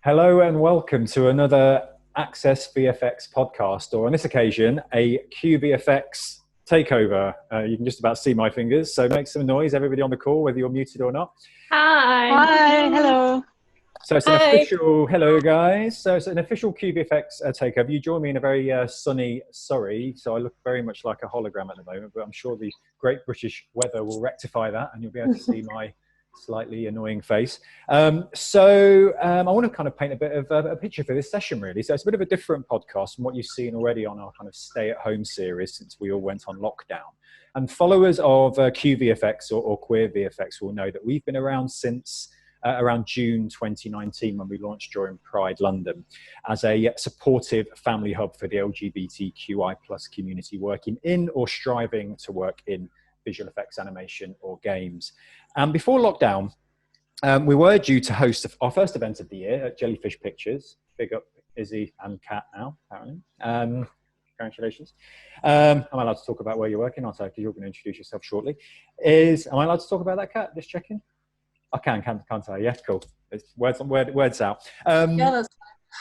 Hello and welcome to another Access VFX podcast, or on this occasion, a QVFX takeover. You can just about see my fingers, so make some noise, everybody on the call, whether you're muted or not. Hi. Hi. Hello. So it's an official, hello guys. So it's an official QVFX takeover. You join me in a very sunny Surrey, so I look very much like a hologram at the moment, but I'm sure the great British weather will rectify that and you'll be able to see my slightly annoying face. I want to kind of paint a bit of a picture for this session, really. So it's a bit of a different podcast from what you've seen already on our kind of stay-at-home series since we all went on lockdown. And followers of QVFX or Queer VFX will know that we've been around since around June 2019 when we launched during Pride London as a supportive family hub for the LGBTQI+ community working in or striving to work in visual effects, animation or games. And before lockdown, we were due to host our first event of the year at Jellyfish Pictures. Big up Izzy and Kat now, apparently. Congratulations. Am I allowed to talk about where you're working? Aren't I? Because you're going to introduce yourself shortly. Am I allowed to talk about that, Kat? Just checking. I can't I? Yeah, cool. It's words out. Yeah, that's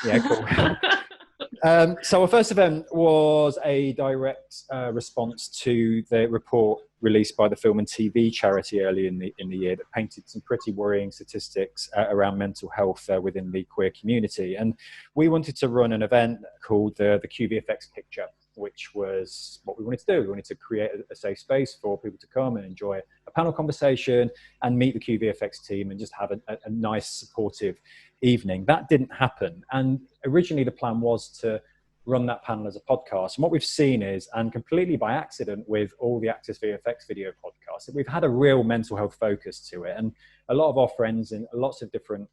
yeah, cool. So our first event was a direct response to the report released by the Film and TV charity early in the year that painted some pretty worrying statistics around mental health within the queer community. And we wanted to run an event called the QVFX Picture, which was what we wanted to do. We wanted to create a safe space for people to come and enjoy a panel conversation and meet the QVFX team and just have a nice supportive evening. That didn't happen. And originally the plan was to run that panel as a podcast. And what we've seen is, and completely by accident with all the Access VFX video podcasts, that we've had a real mental health focus to it. And a lot of our friends in lots of different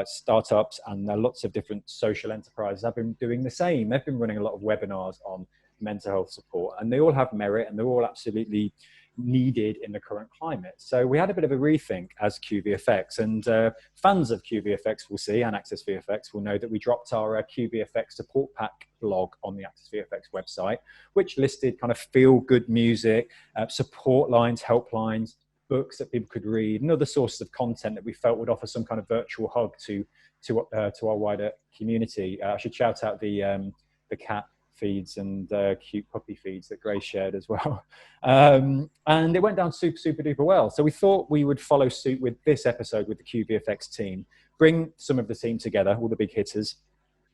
startups and lots of different social enterprises have been doing the same. They've been running a lot of webinars on mental health support, and they all have merit and they're all absolutely needed in the current climate. So we had a bit of a rethink as QVFX, and fans of QVFX will see, and Access VFX will know that we dropped our QVFX support pack blog on the Access VFX website, which listed kind of feel good music, support lines, helplines, books that people could read, and other sources of content that we felt would offer some kind of virtual hug to our wider community. I should shout out the cat feeds and cute puppy feeds that Grace shared as well. And it went down super duper well. So we thought we would follow suit with this episode with the QVFX team, bring some of the team together, all the big hitters,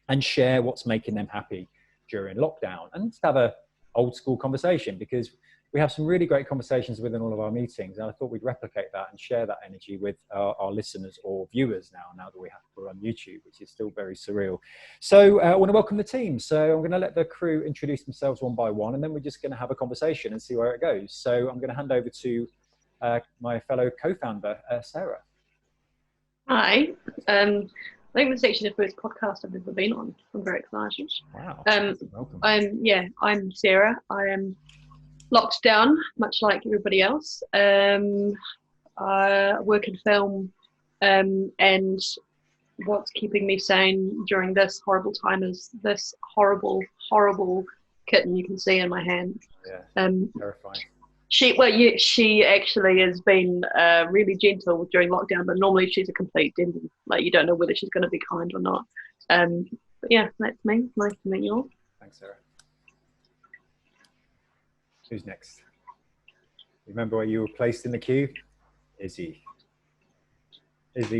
and share what's making them happy during lockdown, and just have a old school conversation, because we have some really great conversations within all of our meetings, and I thought we'd replicate that and share that energy with our listeners or viewers now that we're on YouTube, which is still very surreal. So I want to welcome the team. So I'm going to let the crew introduce themselves one by one, and then we're just going to have a conversation and see where it goes. So I'm going to hand over to my fellow co-founder, Sarah. Hi. I think this is actually the first podcast I've ever been on. I'm very excited. Wow. Welcome. I'm Sarah. I am locked down, much like everybody else. I work in film, and what's keeping me sane during this horrible time is this horrible kitten you can see in my hand. Yeah, terrifying. She actually has been really gentle during lockdown, but normally she's a complete demon. Like, you don't know whether she's going to be kind or not. But yeah, that's me. Nice to meet you all. Thanks, Sarah. Who's next? Remember where you were placed in the queue? Izzy,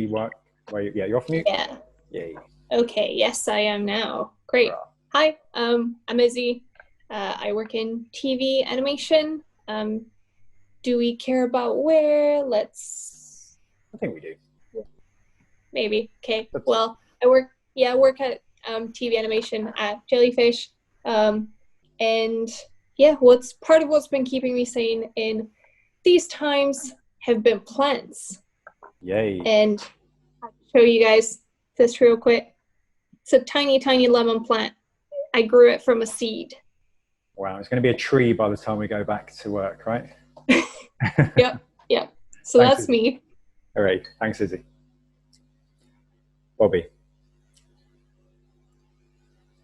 what? Yeah, you're off mute? Yeah. Yay. Okay, yes, I am now. Great. Hi, I'm Izzy. I work in TV animation. Do we care about where? I think we do. Maybe. Okay. Well, I work at TV animation at Jellyfish. And yeah, what's been keeping me sane in these times have been plants. Yay. And I'll show you guys this real quick. It's a tiny lemon plant. I grew it from a seed. Wow, it's going to be a tree by the time we go back to work, right? Yep. So Thanks, that's Izzy. me. All right, thanks, Izzy. Bobby.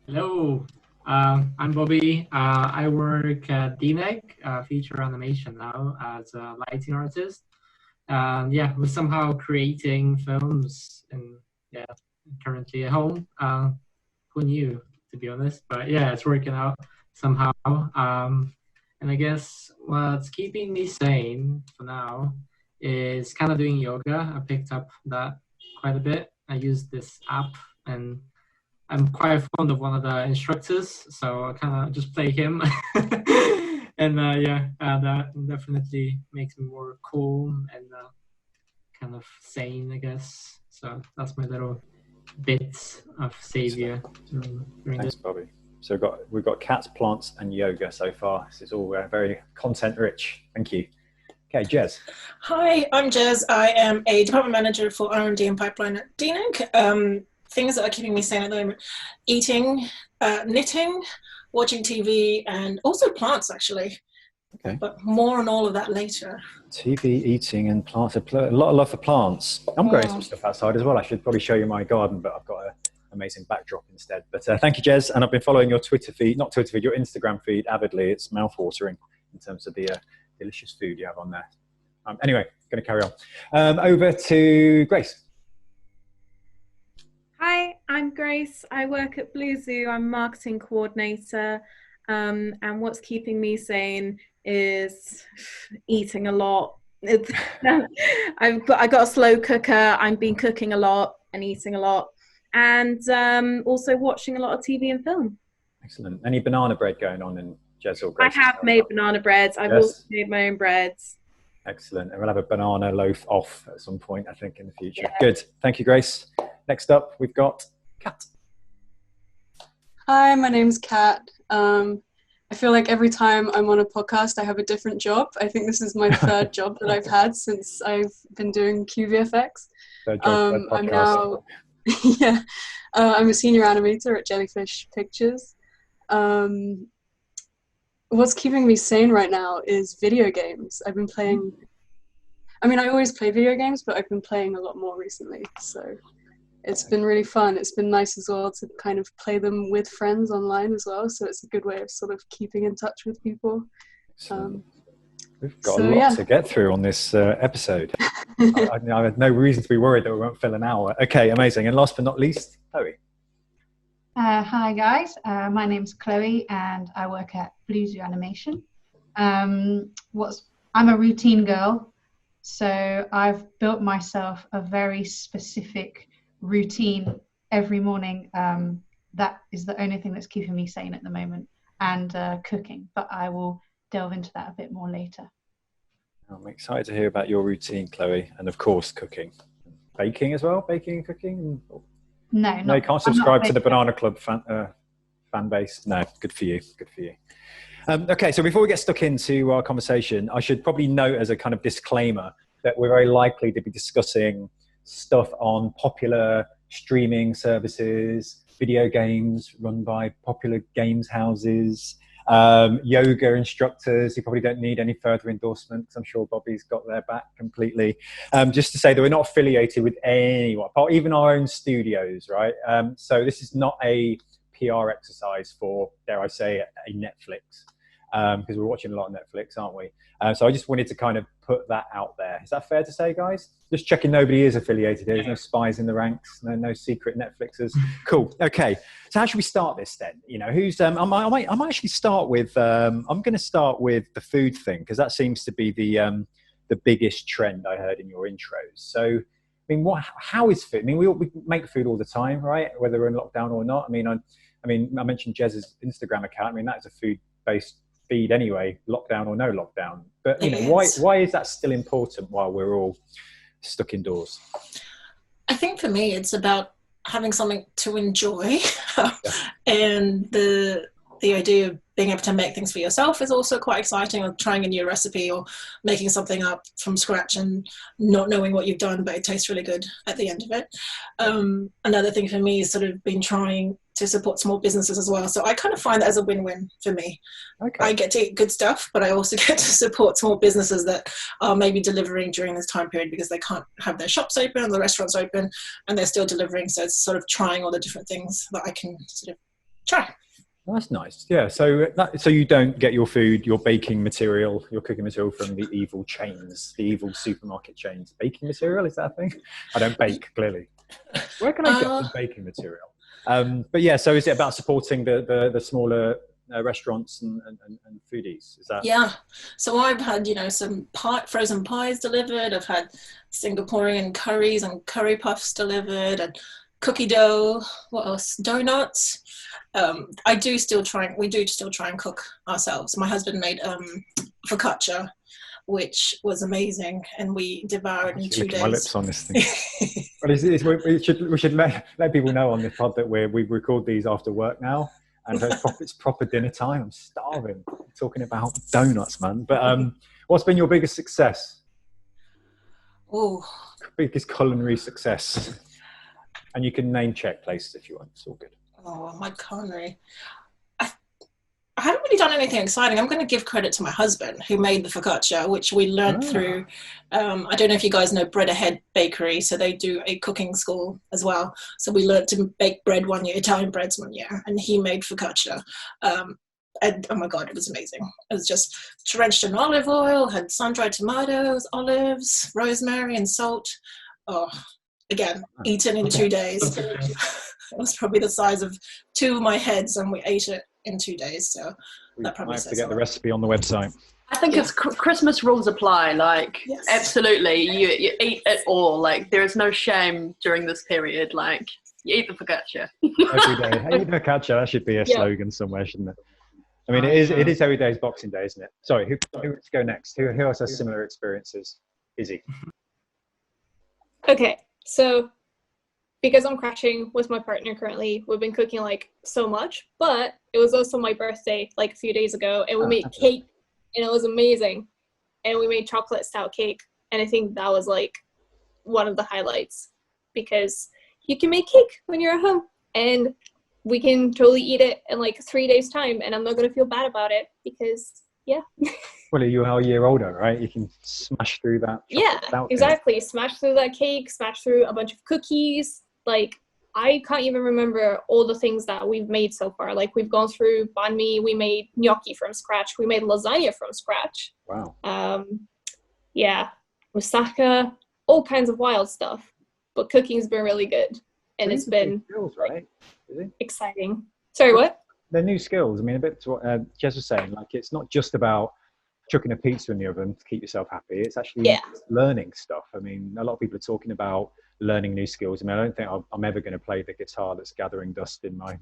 Hello, I'm Bobby. I work at DNEG, feature animation now, as a lighting artist. Yeah, we're somehow creating films in currently at home. Who knew, to be honest? But yeah, it's working out somehow. And I guess what's keeping me sane for now is kind of doing yoga. I picked up that quite a bit. I use this app, and I'm quite fond of one of the instructors, so I kind of just play him. And that definitely makes me more calm and kind of sane, I guess. So that's my little bit of savior. Thanks, Bobby. So we've got cats, plants, and yoga so far. This is all very content rich. Thank you. Okay, Jez. Hi, I'm Jez. I am a department manager for R&D and pipeline at DNEG. Things that are keeping me sane at the moment: eating, knitting, watching TV, and also plants, actually. Okay. But more on all of that later. TV, eating, and plants. A lot of love for plants. I'm growing some stuff outside as well. I should probably show you my garden, but I've got an amazing backdrop instead. But thank you, Jez. And I've been following your Twitter feed, not Twitter feed, your Instagram feed avidly. It's mouthwatering in terms of the delicious food you have on there. Anyway, going to carry on. Over to Grace. Hi, I'm Grace. I work at Blue Zoo. I'm marketing coordinator. And what's keeping me sane is eating a lot. I got a slow cooker. I've been cooking a lot and eating a lot, and also watching a lot of TV and film. Excellent. Any banana bread going on in Jez or Grace? I have made banana breads. I've also made my own breads. Excellent. And we'll have a banana loaf off at some point, I think, in the future. Yeah. Good. Thank you, Grace. Next up, we've got Kat. Hi, my name's Kat. I feel like every time I'm on a podcast, I have a different job. I think this is my third job that I've had since I've been doing QVFX. I'm now, I'm a senior animator at Jellyfish Pictures. What's keeping me sane right now is video games. I've been playing, I always play video games, but I've been playing a lot more recently. So it's been really fun. It's been nice as well to kind of play them with friends online as well. So it's a good way of sort of keeping in touch with people. We've got a lot to get through on this episode. I have no reason to be worried that we won't fill an hour. Okay, amazing. And last but not least, Chloe. Hi guys, my name's Chloe and I work at Blue Zoo Animation. I'm a routine girl, so I've built myself a very specific routine every morning. That is the only thing that's keeping me sane at the moment, and cooking, but I will delve into that a bit more later. I'm excited to hear about your routine, Chloe, and of course cooking. Baking as well? Baking and cooking? No, you can't subscribe to the Banana Club fan base. No, good for you. Good for you. Okay, so before we get stuck into our conversation, I should probably note as a kind of disclaimer that we're very likely to be discussing stuff on popular streaming services, video games run by popular games houses, yoga instructors. You probably don't need any further endorsements. I'm sure Bobby's got their back completely. Just to say that we're not affiliated with anyone, even our own studios, right? So this is not a PR exercise for, dare I say, a Netflix, because we're watching a lot of Netflix, aren't we? So I just wanted to kind of put that out there. Is that fair to say, guys? Just checking nobody is affiliated here. There's no spies in the ranks, no secret Netflixers. Cool. Okay. So how should we start this then? You know, who's? I might actually start with. I'm going to start with the food thing because that seems to be the biggest trend I heard in your intros. So, I mean, how is food? I mean, we make food all the time, right? Whether we're in lockdown or not. I mentioned Jez's Instagram account. I mean, that is a food-based feed anyway, lockdown or no lockdown. But you know, why is that still important while we're all stuck indoors? I think for me, it's about having something to enjoy, and the idea of being able to make things for yourself is also quite exciting, or trying a new recipe or making something up from scratch and not knowing what you've done, but it tastes really good at the end of it. Another thing for me is sort of been trying to support small businesses as well. So I kind of find that as a win-win for me. Okay. I get to eat good stuff, but I also get to support small businesses that are maybe delivering during this time period because they can't have their shops open and the restaurants open, and they're still delivering. So it's sort of trying all the different things that I can sort of try. Well, that's nice. Yeah. So you don't get your food, your baking material, your cooking material from the evil chains, the evil supermarket chains. Baking material, is that a thing? I don't bake, clearly. Where can I get the baking material? But yeah, so is it about supporting the smaller restaurants and foodies? Is that? Yeah. So I've had, some frozen pies delivered. I've had Singaporean curries and curry puffs delivered, and cookie dough. What else? Donuts. We do still try and cook ourselves. My husband made focaccia, which was amazing, and we devoured in 2 days. My lips on this thing. Well, we should let people know on this pod that we record these after work now, and it's proper dinner time. I'm starving. Talking about donuts, man. But what's been your biggest success? Oh, biggest culinary success? And you can name check places if you want. It's all good. Oh, my culinary. I haven't really done anything exciting. I'm going to give credit to my husband who made the focaccia, which we learned through, I don't know if you guys know Bread Ahead Bakery, so they do a cooking school as well. So we learned to bake bread one year, Italian breads one year, and he made focaccia. And oh my God, it was amazing. It was just drenched in olive oil, had sun-dried tomatoes, olives, rosemary and salt. Oh, again, eaten in 2 days. It was probably the size of 2 of my heads, and we ate it in 2 days. So that probably says to get the recipe on the website. I think it's Christmas rules apply. Like, absolutely, you eat it all. Like, there is no shame during this period. Like, you eat the focaccia every day. Eat the focaccia. That should be a slogan somewhere, shouldn't it? I mean, it is every day is Boxing Day, isn't it? Sorry, who wants to go next? Who else has similar experiences? Izzy. Okay, so because I'm crashing with my partner currently, we've been cooking like so much, but it was also my birthday like a few days ago, and we made cake, and it was amazing. And we made chocolate stout cake, and I think that was like one of the highlights, because you can make cake when you're at home, and we can totally eat it in like 3 days time, and I'm not gonna feel bad about it, because well, you are a year older, right? You can smash through that. Exactly. Smash through that cake, smash through a bunch of cookies. Like, I can't even remember all the things that we've made so far. Like, we've gone through banh mi, we made gnocchi from scratch, we made lasagna from scratch. Wow. Moussaka, all kinds of wild stuff. But cooking's been really good, and it's been skills, right? exciting. Sorry, what? They're new skills. I mean, a bit to what Jess was saying. Like, it's not just about chucking a pizza in the oven to keep yourself happy. It's actually learning stuff. I mean, a lot of people are talking about learning new skills. I mean, I don't think I'm ever going to play the guitar that's gathering dust in my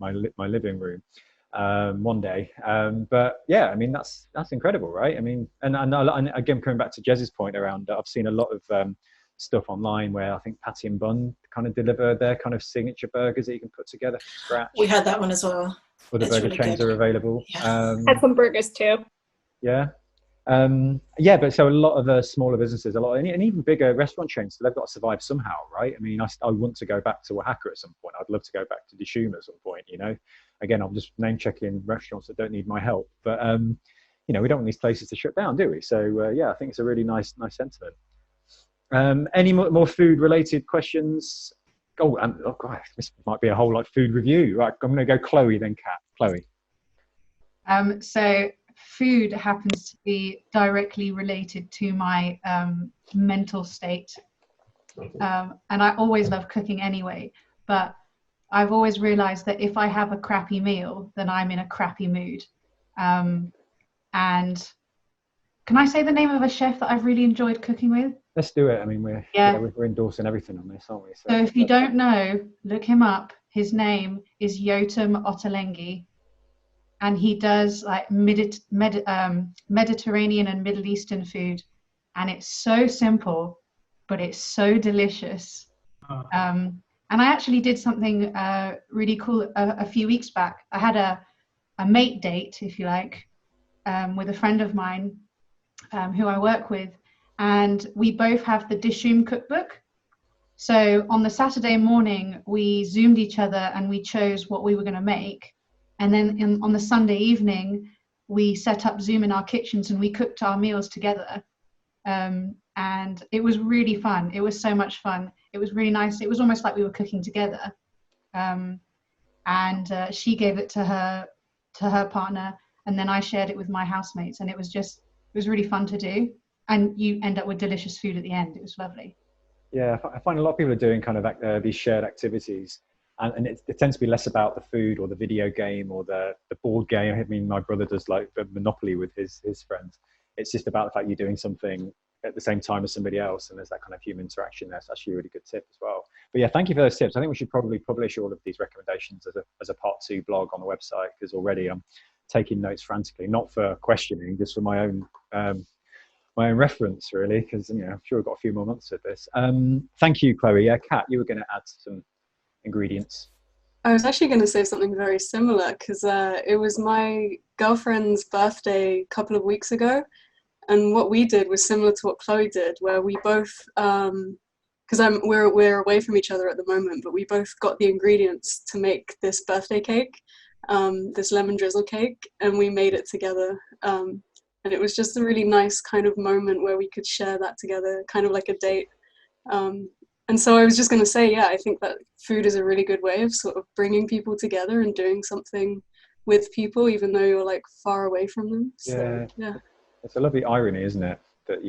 living room one day. But yeah, I mean, that's incredible, right? I mean, and again, coming back to Jez's point around, I've seen a lot of stuff online where I think Patty and Bun kind of deliver their kind of signature burgers that you can put together from scratch. We had that one as well. Or the burger chains are available. Had some burgers too. Yeah. But so a lot of smaller businesses, and even bigger restaurant chains, so they've got to survive somehow, right? I mean, I want to go back to Oaxaca at some point. I'd love to go back to Dishoom at some point, Again, I'm just name checking restaurants that don't need my help. But, we don't want these places to shut down, do we? So, I think it's a really nice sentiment. Any more food-related questions? Oh God, this might be a whole lot food review. Right, I'm going to go Chloe, then Kat. Chloe. So food happens to be directly related to my mental state. And I always love cooking anyway, but I've always realized that if I have a crappy meal, then I'm in a crappy mood. And can I say the name of a chef that I've really enjoyed cooking with? Let's do it. I mean, we're endorsing everything on this, aren't we? So if you don't know, look him up. His name is Yotam Ottolenghi, and he does like Mediterranean and Middle Eastern food, and it's so simple, but it's so delicious. And I actually did something really cool a few weeks back. I had a mate date, if you like, with a friend of mine who I work with. And we both have the Dishoom cookbook. So on the Saturday morning, we Zoomed each other and we chose what we were going to make. And then on the Sunday evening, we set up Zoom in our kitchens and we cooked our meals together. And it was really fun. It was so much fun. It was really nice. It was almost like we were cooking together. And she gave it to her partner, and then I shared it with my housemates. And it was really fun to do. And you end up with delicious food at the end. It was lovely. Yeah, I find a lot of people are doing kind of these shared activities, and it tends to be less about the food or the video game or the board game. I mean, my brother does like Monopoly with his friends. It's just about the fact you're doing something at the same time as somebody else, and there's that kind of human interaction there. So that's actually a really good tip as well. But yeah, thank you for those tips. I think we should probably publish all of these recommendations as a part 2 blog on the website, because already I'm taking notes frantically, not for questioning, just for my own reference, really, because I'm sure we've got a few more months of this. Thank you, Chloe. Yeah, Kat, you were going to add some ingredients. I was actually going to say something very similar, because it was my girlfriend's birthday a couple of weeks ago, and what we did was similar to what Chloe did, where we both, because we're away from each other at the moment, but we both got the ingredients to make this birthday cake, this lemon drizzle cake, and we made it together. And it was just a really nice kind of moment where we could share that together, kind of like a date. And so I was just going to say, yeah, I think that food is a really good way of sort of bringing people together and doing something with people, even though you're like far away from them. So, yeah. It's a lovely irony, isn't it? That,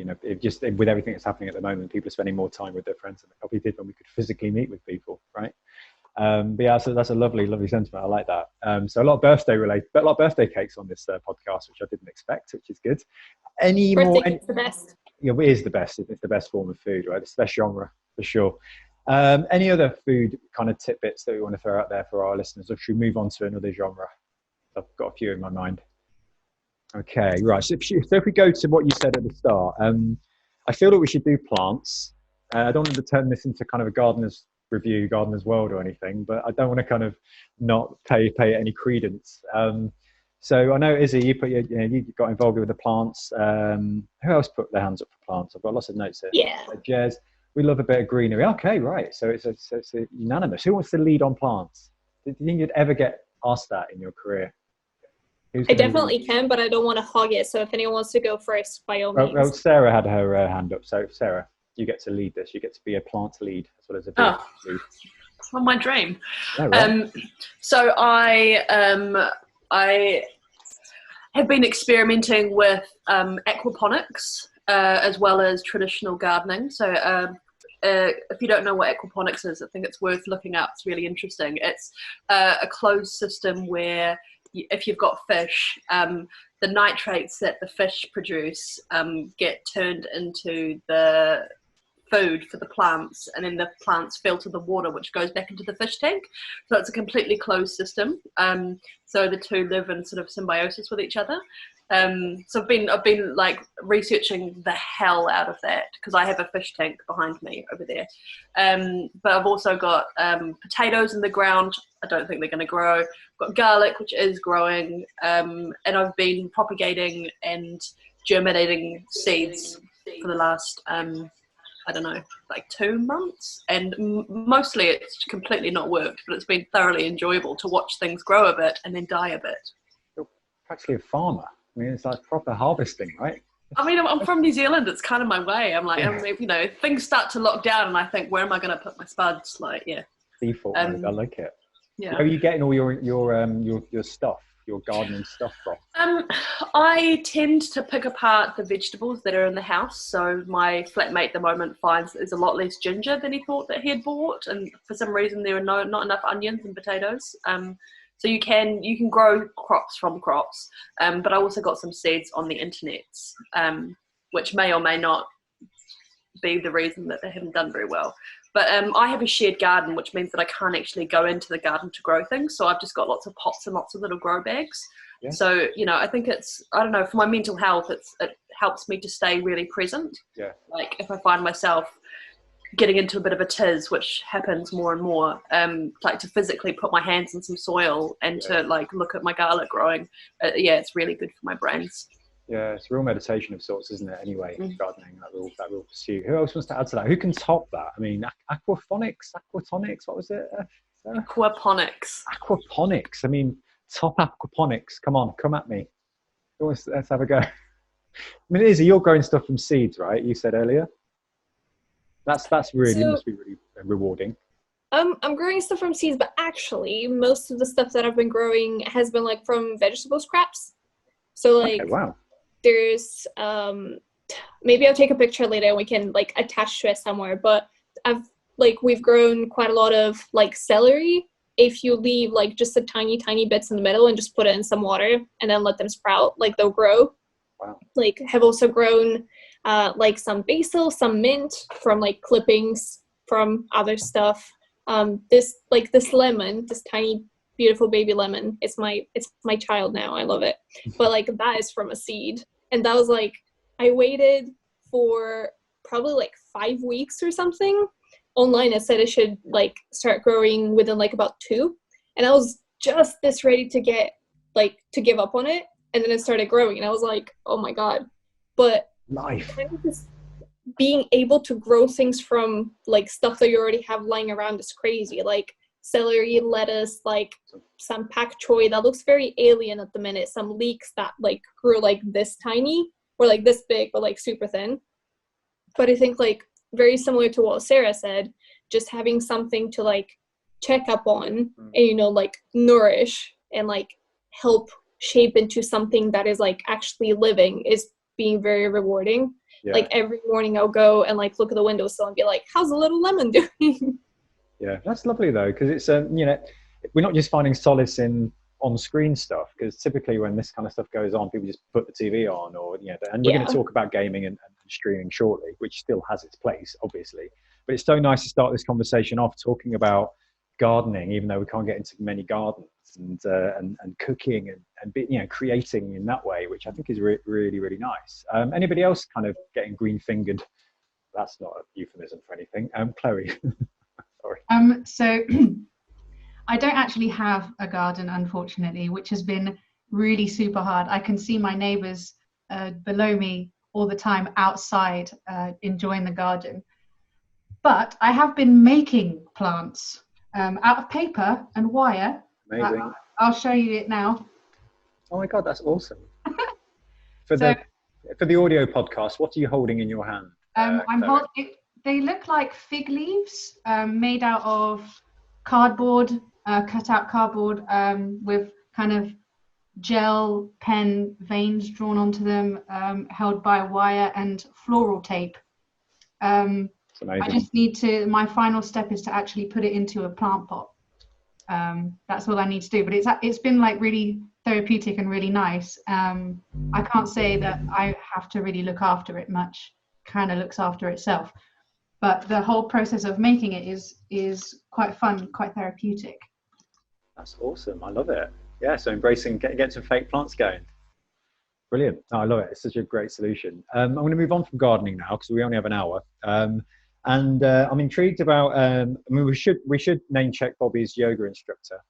with everything that's happening at the moment, people are spending more time with their friends than they probably did when we could physically meet with people, right? But yeah, so that's a lovely, lovely sentiment. I like that. So a lot of birthday cakes on this podcast, which I didn't expect, which is good. Birthday cake's the best. Yeah, it is the best. It's the best form of food, right? It's the best genre for sure. Any other food kind of tidbits that we want to throw out there for our listeners, or should we move on to another genre? I've got a few in my mind. Okay, right. So if we go to what you said at the start, I feel that we should do plants. I don't want to turn this into kind of a gardener's review, gardener's world or anything, but I don't want to kind of not pay any credence. So I know, Izzy, you got involved with the plants. Who else put their hands up for plants? I've got lots of notes here. Yeah. Jez, we love a bit of greenery. Okay, right. So it's a unanimous. Who wants to lead on plants? Do you think you'd ever get asked that in your career? I definitely can, but I don't want to hog it. So if anyone wants to go first, by all means. Well, Sarah had her hand up. So Sarah, you get to lead this. You get to be a plant lead as well as a bee lead. Well, my dream. Yeah, right. So I have been experimenting with aquaponics as well as traditional gardening. So if you don't know what aquaponics is, I think it's worth looking up. It's really interesting. It's a closed system where if you've got fish, the nitrates that the fish produce get turned into the food for the plants, and then the plants filter the water which goes back into the fish tank. So it's a completely closed system. So the two live in sort of symbiosis with each other. So I've been like researching the hell out of that, because I have a fish tank behind me over there. But I've also got potatoes in the ground. I don't think they're going to grow. I've got garlic, which is growing, and I've been propagating and germinating seeds for the last I don't know, like 2 months, and mostly it's completely not worked, but it's been thoroughly enjoyable to watch things grow a bit and then die a bit. You're practically a farmer. I mean, it's like proper harvesting, right? I mean, I'm from New Zealand. It's kind of my way. I'm like, things start to lock down, and I think, where am I going to put my spuds? Like, yeah. Default. I like it. Yeah. Where are you getting all your stuff, your gardening stuff from? I tend to pick apart the vegetables that are in the house. So my flatmate at the moment finds there's a lot less ginger than he thought that he had bought, and for some reason there are not enough onions and potatoes. So you can grow crops from crops, but I also got some seeds on the internet, which may or may not be the reason that they haven't done very well. But I have a shared garden, which means that I can't actually go into the garden to grow things. So I've just got lots of pots and lots of little grow bags. Yeah. So, I think I don't know, for my mental health, it helps me to stay really present. Yeah. Like if I find myself getting into a bit of a tiz, which happens more and more, like to physically put my hands in some soil and to like look at my garlic growing. It's really good for my brains. Yeah, it's a real meditation of sorts, isn't it? Anyway, gardening, that real pursuit. Who else wants to add to that? Who can top that? I mean, aquaponics, what was it? Aquaponics. Aquaponics. I mean, top aquaponics. Come on, come at me. Let's have a go. I mean, Izzy, you're growing stuff from seeds, right? You said earlier. That's really must be really rewarding. I'm growing stuff from seeds, but actually, most of the stuff that I've been growing has been like from vegetable scraps. So like, okay, wow. There's maybe I'll take a picture later and we can like attach to it somewhere, but we've grown quite a lot of like celery. If you leave like just the tiny bits in the middle and just put it in some water and then let them sprout, like they'll grow. Wow. Like have also grown like some basil, some mint from like clippings from other stuff. This lemon, this tiny beautiful baby lemon, it's my child now. I love it. But like that is from a seed. And that was like, I waited for probably like 5 weeks or something. Online it said it should like start growing within like about 2, and I was just this ready to give up on it, and then it started growing and I was like, oh my god. But life, kind of just being able to grow things from like stuff that you already have lying around is crazy. Like celery, lettuce, like some pak choi that looks very alien at the minute, some leeks that like grew like this tiny or like this big but like super thin. But I think like very similar to what Sarah said, just having something to like check up on and, you know, like nourish and like help shape into something that is like actually living is being very rewarding. Yeah. Like every morning I'll go and like look at the windowsill and be like, how's the little lemon doing? Yeah, that's lovely though, because it's you know, we're not just finding solace in on-screen stuff, because typically when this kind of stuff goes on, people just put the TV on, or you know, and we're going to talk about gaming and streaming shortly, which still has its place, obviously. But it's so nice to start this conversation off talking about gardening, even though we can't get into many gardens, and cooking and you know, creating in that way, which I think is really nice. Anybody else kind of getting green-fingered? That's not a euphemism for anything. Chloe. Sorry. So I don't actually have a garden, unfortunately, which has been really super hard. I can see my neighbors below me all the time outside enjoying the garden. But I have been making plants out of paper and wire. Amazing. I'll show you it now. Oh my God, that's awesome. For the audio podcast, what are you holding in your hand? I'm holding. They look like fig leaves made out of cardboard, cut out cardboard with kind of gel pen veins drawn onto them, held by wire and floral tape. I just need to, my final step is to actually put it into a plant pot. That's all I need to do, but it's been like really therapeutic and really nice. I can't say that I have to really look after it much. Kind of looks after itself. But the whole process of making it is quite fun, quite therapeutic. That's awesome. I love it. Yeah, so embracing, get some fake plants going. Brilliant. Oh, I love it. It's such a great solution. I'm going to move on from gardening now because we only have an hour. And I'm intrigued about, I mean, we should name check Bobby's yoga instructor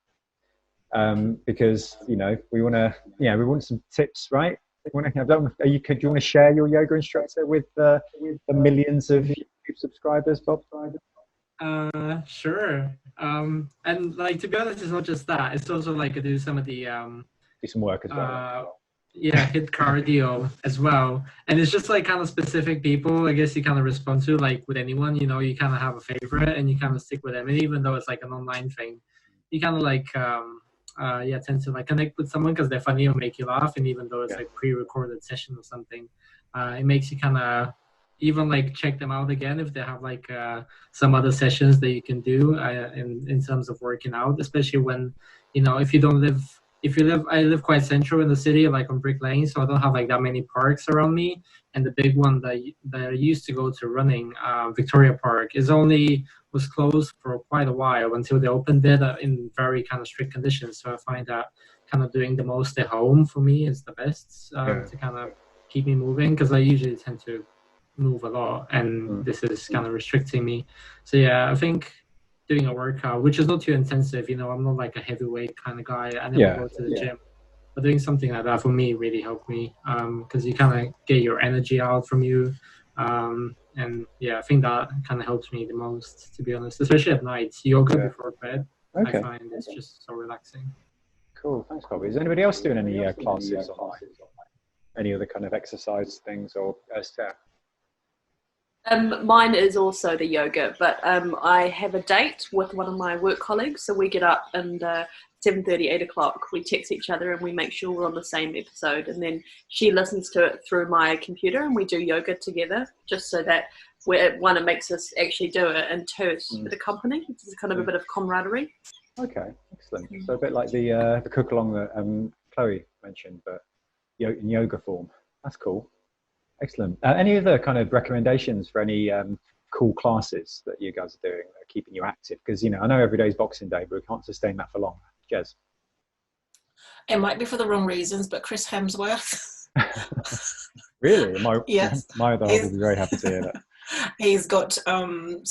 because, you know, we want some tips, right? Do you want to share your yoga instructor with the millions of subscribers, Bob? Sure. And like, to be honest, it's not just that, it's also like I do some of the do some work as well. Hit cardio as well, and it's just like kind of specific people, I guess, you kind of respond to, like with anyone, you know, you kind of have a favorite and you kind of stick with them, and even though it's like an online thing, you kind of like tend to like connect with someone because they're funny or make you laugh, and even though it's like pre-recorded session or something, it makes you kind of even like check them out again if they have like some other sessions that you can do in terms of working out, especially when, you know, I live quite central in the city, like on Brick Lane, so I don't have like that many parks around me. And the big one that I used to go to running, Victoria Park, was closed for quite a while until they opened it in very kind of strict conditions. So I find that kind of doing the most at home for me is the best to kind of keep me moving, because I usually tend to move a lot, and this is kind of restricting me. So yeah, I think doing a workout, which is not too intensive, you know, I'm not like a heavyweight kind of guy, I never go to the gym, but doing something like that for me really helped me, because you kind of get your energy out from you, and yeah, I think that kind of helps me the most, to be honest, especially at night. Yoga before bed, I find it's just so relaxing. Cool, thanks, Bobby. Is anybody else doing any classes online? Any other kind of exercise things or stuff? Mine is also the yoga, but I have a date with one of my work colleagues, so we get up and 7:30, 8 o'clock, we text each other and we make sure we're on the same episode. And then she listens to it through my computer and we do yoga together, just so that one, it makes us actually do it, and two, it's a bit of company. It's kind of a bit of camaraderie. Okay, excellent. So a bit like the cook along that Chloe mentioned, but in yoga form. That's cool. Excellent. Any other kind of recommendations for any cool classes that you guys are doing that are keeping you active? Because, I know every day is Boxing Day, but we can't sustain that for long. Jez? It might be for the wrong reasons, but Chris Hemsworth. Really? Yes. My other half will be very happy to hear that. He's got to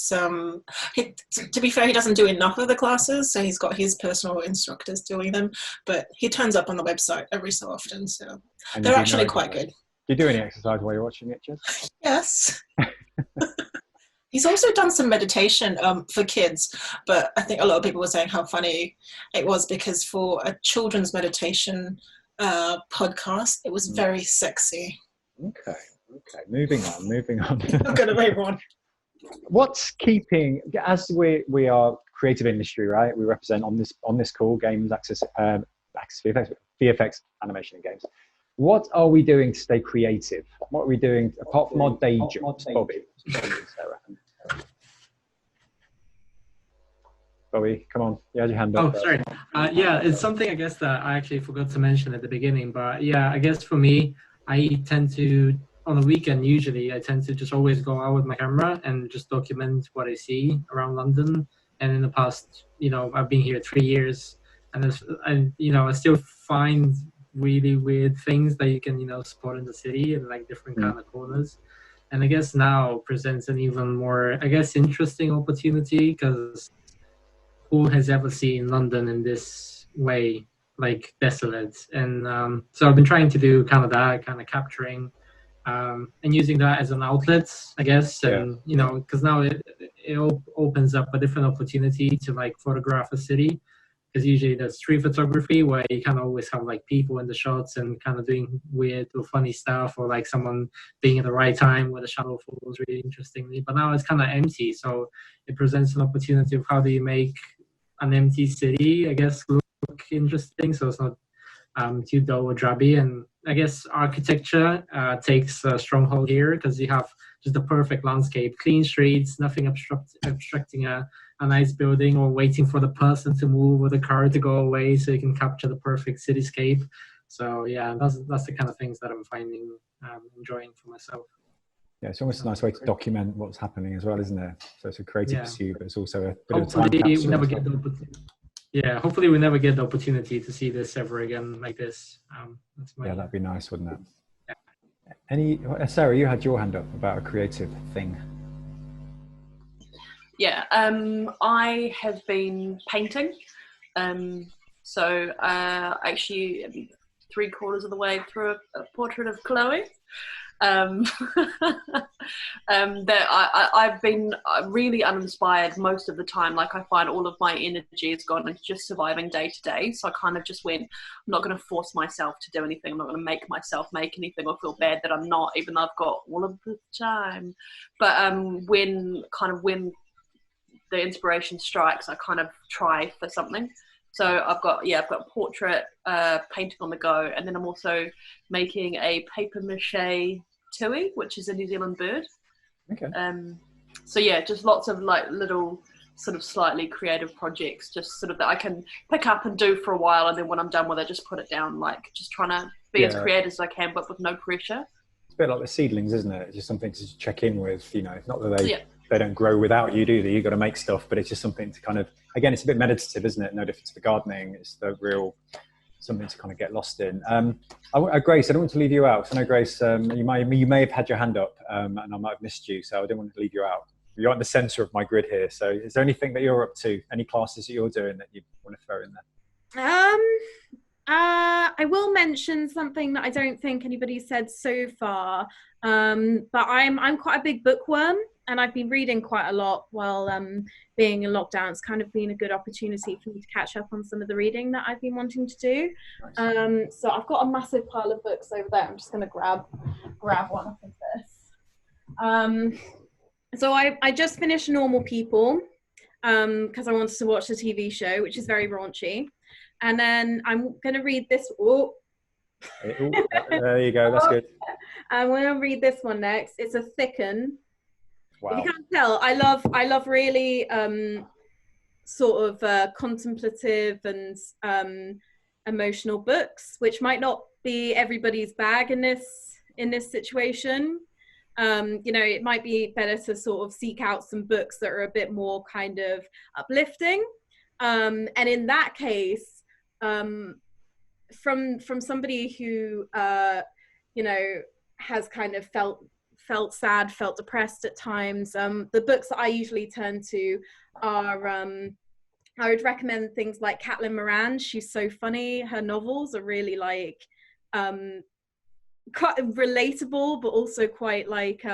be fair, he doesn't do enough of the classes, so he's got his personal instructors doing them, but he turns up on the website every so often, so they're actually quite good. Do you do any exercise while you're watching it, Jez? Yes. He's also done some meditation for kids, but I think a lot of people were saying how funny it was because for a children's meditation podcast, it was very sexy. Okay, moving on. I'm going to move on. What's keeping, as we are creative industry, right? We represent on this call, games, access VFX, animation and games. What are we doing to stay creative? What are we doing apart from our day jobs, Bobby? Bobby, come on. You had your hand up. Oh, sorry. Yeah, it's something I guess that I actually forgot to mention at the beginning. But yeah, I guess for me, I tend to, on a weekend usually, I tend to just always go out with my camera and just document what I see around London. And in the past, I've been here 3 years, and I still find really weird things that you can, spot in the city and like different kind of corners. And I guess now presents an even more, interesting opportunity, because who has ever seen London in this way, like desolate? And so I've been trying to do kind of that, kind of capturing and using that as an outlet, I guess. And, because now it opens up a different opportunity to like photograph a city. Because usually there's street photography where you kind of always have like people in the shots and kind of doing weird or funny stuff, or like someone being at the right time where the shadow falls really interestingly. But now it's kind of empty, so it presents an opportunity of how do you make an empty city, I guess, look interesting, so it's not too dull or drabby. And I guess architecture takes a stronghold here, because you have just the perfect landscape, clean streets, nothing obstructing a nice building or waiting for the person to move or the car to go away, so you can capture the perfect cityscape. So yeah, that's the kind of things that I'm finding enjoying for myself. Yeah, it's almost a nice way to document what's happening as well, isn't it? So it's a creative pursuit, but it's also a bit of a time capsule. Hopefully we never get the opportunity to see this ever again like this. That'd be nice, wouldn't it? Sarah, you had your hand up about a creative thing. Yeah, I have been painting. So actually 3/4 of the way through a portrait of Chloé. That I've been really uninspired most of the time. Like, I find all of my energy is gone into just surviving day to day. So I kind of just went, I'm not going to force myself to do anything. I'm not going to make myself make anything or feel bad that I'm not, even though I've got all of the time. But when the inspiration strikes, I kind of try for something. So I've got portrait painting on the go, and then I'm also making a paper mache tui, which is a New Zealand bird. Okay. So yeah, just lots of like little sort of slightly creative projects, just sort of that I can pick up and do for a while, and then when I'm done with it, just put it down. Like, just trying to be as creative as I can, but with no pressure. It's a bit like the seedlings, isn't it? It's just something to check in with. Not that they don't grow without you, do they? You've got to make stuff, but it's just something to kind of, again, it's a bit meditative, isn't it? No different to gardening. It's the real something to kind of get lost in. Grace, I don't want to leave you out. I know, Grace, you may have had your hand up, and I might have missed you, so I didn't want to leave you out. You're at the centre of my grid here. So is there anything that you're up to? Any classes that you're doing that you want to throw in there? I will mention something that I don't think anybody said so far, but I'm quite a big bookworm, and I've been reading quite a lot while being in lockdown. It's kind of been a good opportunity for me to catch up on some of the reading that I've been wanting to do. Nice. So I've got a massive pile of books over there. I'm just going to grab one off of this. So I just finished Normal People because I wanted to watch the TV show, which is very raunchy. And then I'm going to read this. Oh, there you go. That's good. I'm going to read this one next. It's a thicken. Wow. If you can't tell, I love really sort of contemplative and emotional books, which might not be everybody's bag in this situation. You know, it might be better to sort of seek out some books that are a bit more kind of uplifting. And in that case, from somebody who you know, has kind of felt sad, felt depressed at times, the books that I usually turn to are I would recommend things like Caitlin Moran. She's so funny. Her novels are really like quite relatable, but also quite like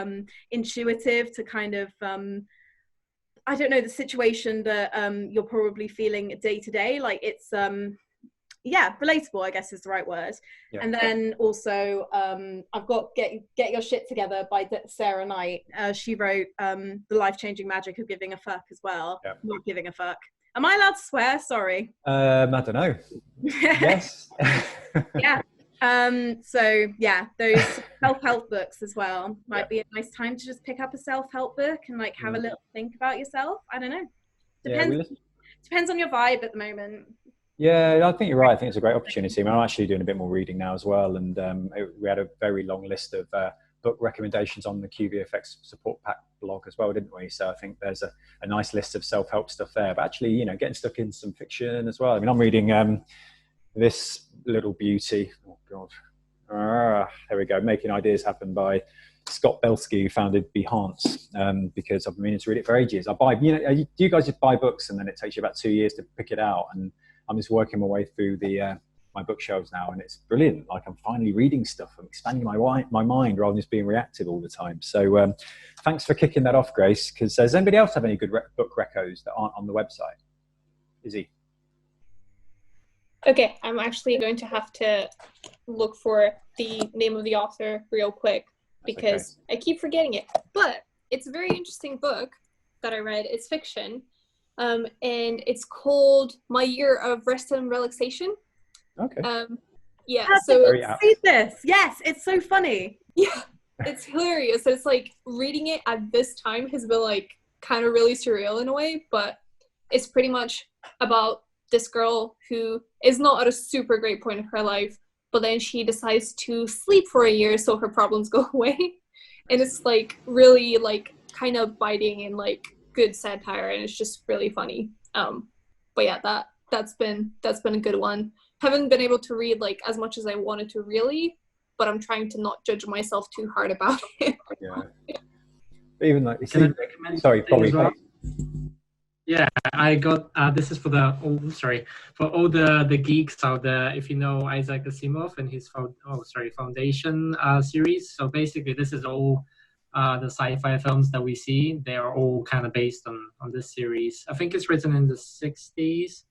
intuitive to kind of I don't know, the situation that you're probably feeling day to day. Like it's yeah, relatable, I guess is the right word. Yeah. And then also I've got Get Your Shit Together by Sarah Knight. She wrote The Life-Changing Magic of Giving a Fuck as well. Yeah. Not giving a fuck. Am I allowed to swear? Sorry. I don't know. Yes. Yeah. So yeah, those self-help books as well might be a nice time to just pick up a self-help book and like have a little think about yourself. I don't know. Depends on your vibe at the moment. Yeah, I think you're right. I think it's a great opportunity. I mean, I'm actually doing a bit more reading now as well, and we had a very long list of book recommendations on the QVFX support pack blog as well, didn't we? So I think there's a nice list of self-help stuff there. But actually, you know, getting stuck in some fiction as well. I mean, I'm reading this little beauty. Oh God, there we go. Making Ideas Happen by Scott Belsky, who founded Behance, because I've been meaning to read it for ages. I buy, you know, do you guys just buy books and then it takes you about 2 years to pick it out? And I'm just working my way through the my bookshelves now, and it's brilliant. Like I'm finally reading stuff. I'm expanding my mind rather than just being reactive all the time. So thanks for kicking that off, Grace. Because does anybody else have any good book recos that aren't on the website? Izzy? Okay, I'm actually going to have to look for the name of the author real quick because I keep forgetting it. But it's a very interesting book that I read. It's fiction. And it's called My Year of Rest and Relaxation. Okay. Yeah. So read this. Yes, it's so funny. Yeah, it's hilarious. It's like reading it at this time has been like kind of really surreal in a way, but it's pretty much about this girl who is not at a super great point of her life, but then she decides to sleep for a year so her problems go away. And it's like really like kind of biting and like good satire, and it's just really funny. But yeah, that's been a good one. Haven't been able to read like as much as I wanted to really, but I'm trying to not judge myself too hard about it. Yeah. Even like sorry, probably. Well? Yeah, I got this is for all the geeks out there. If you know Isaac Asimov and his Foundation series. So basically, this is all the sci-fi films that we see. They are all kind of based on this series. I think it's written in the 60s.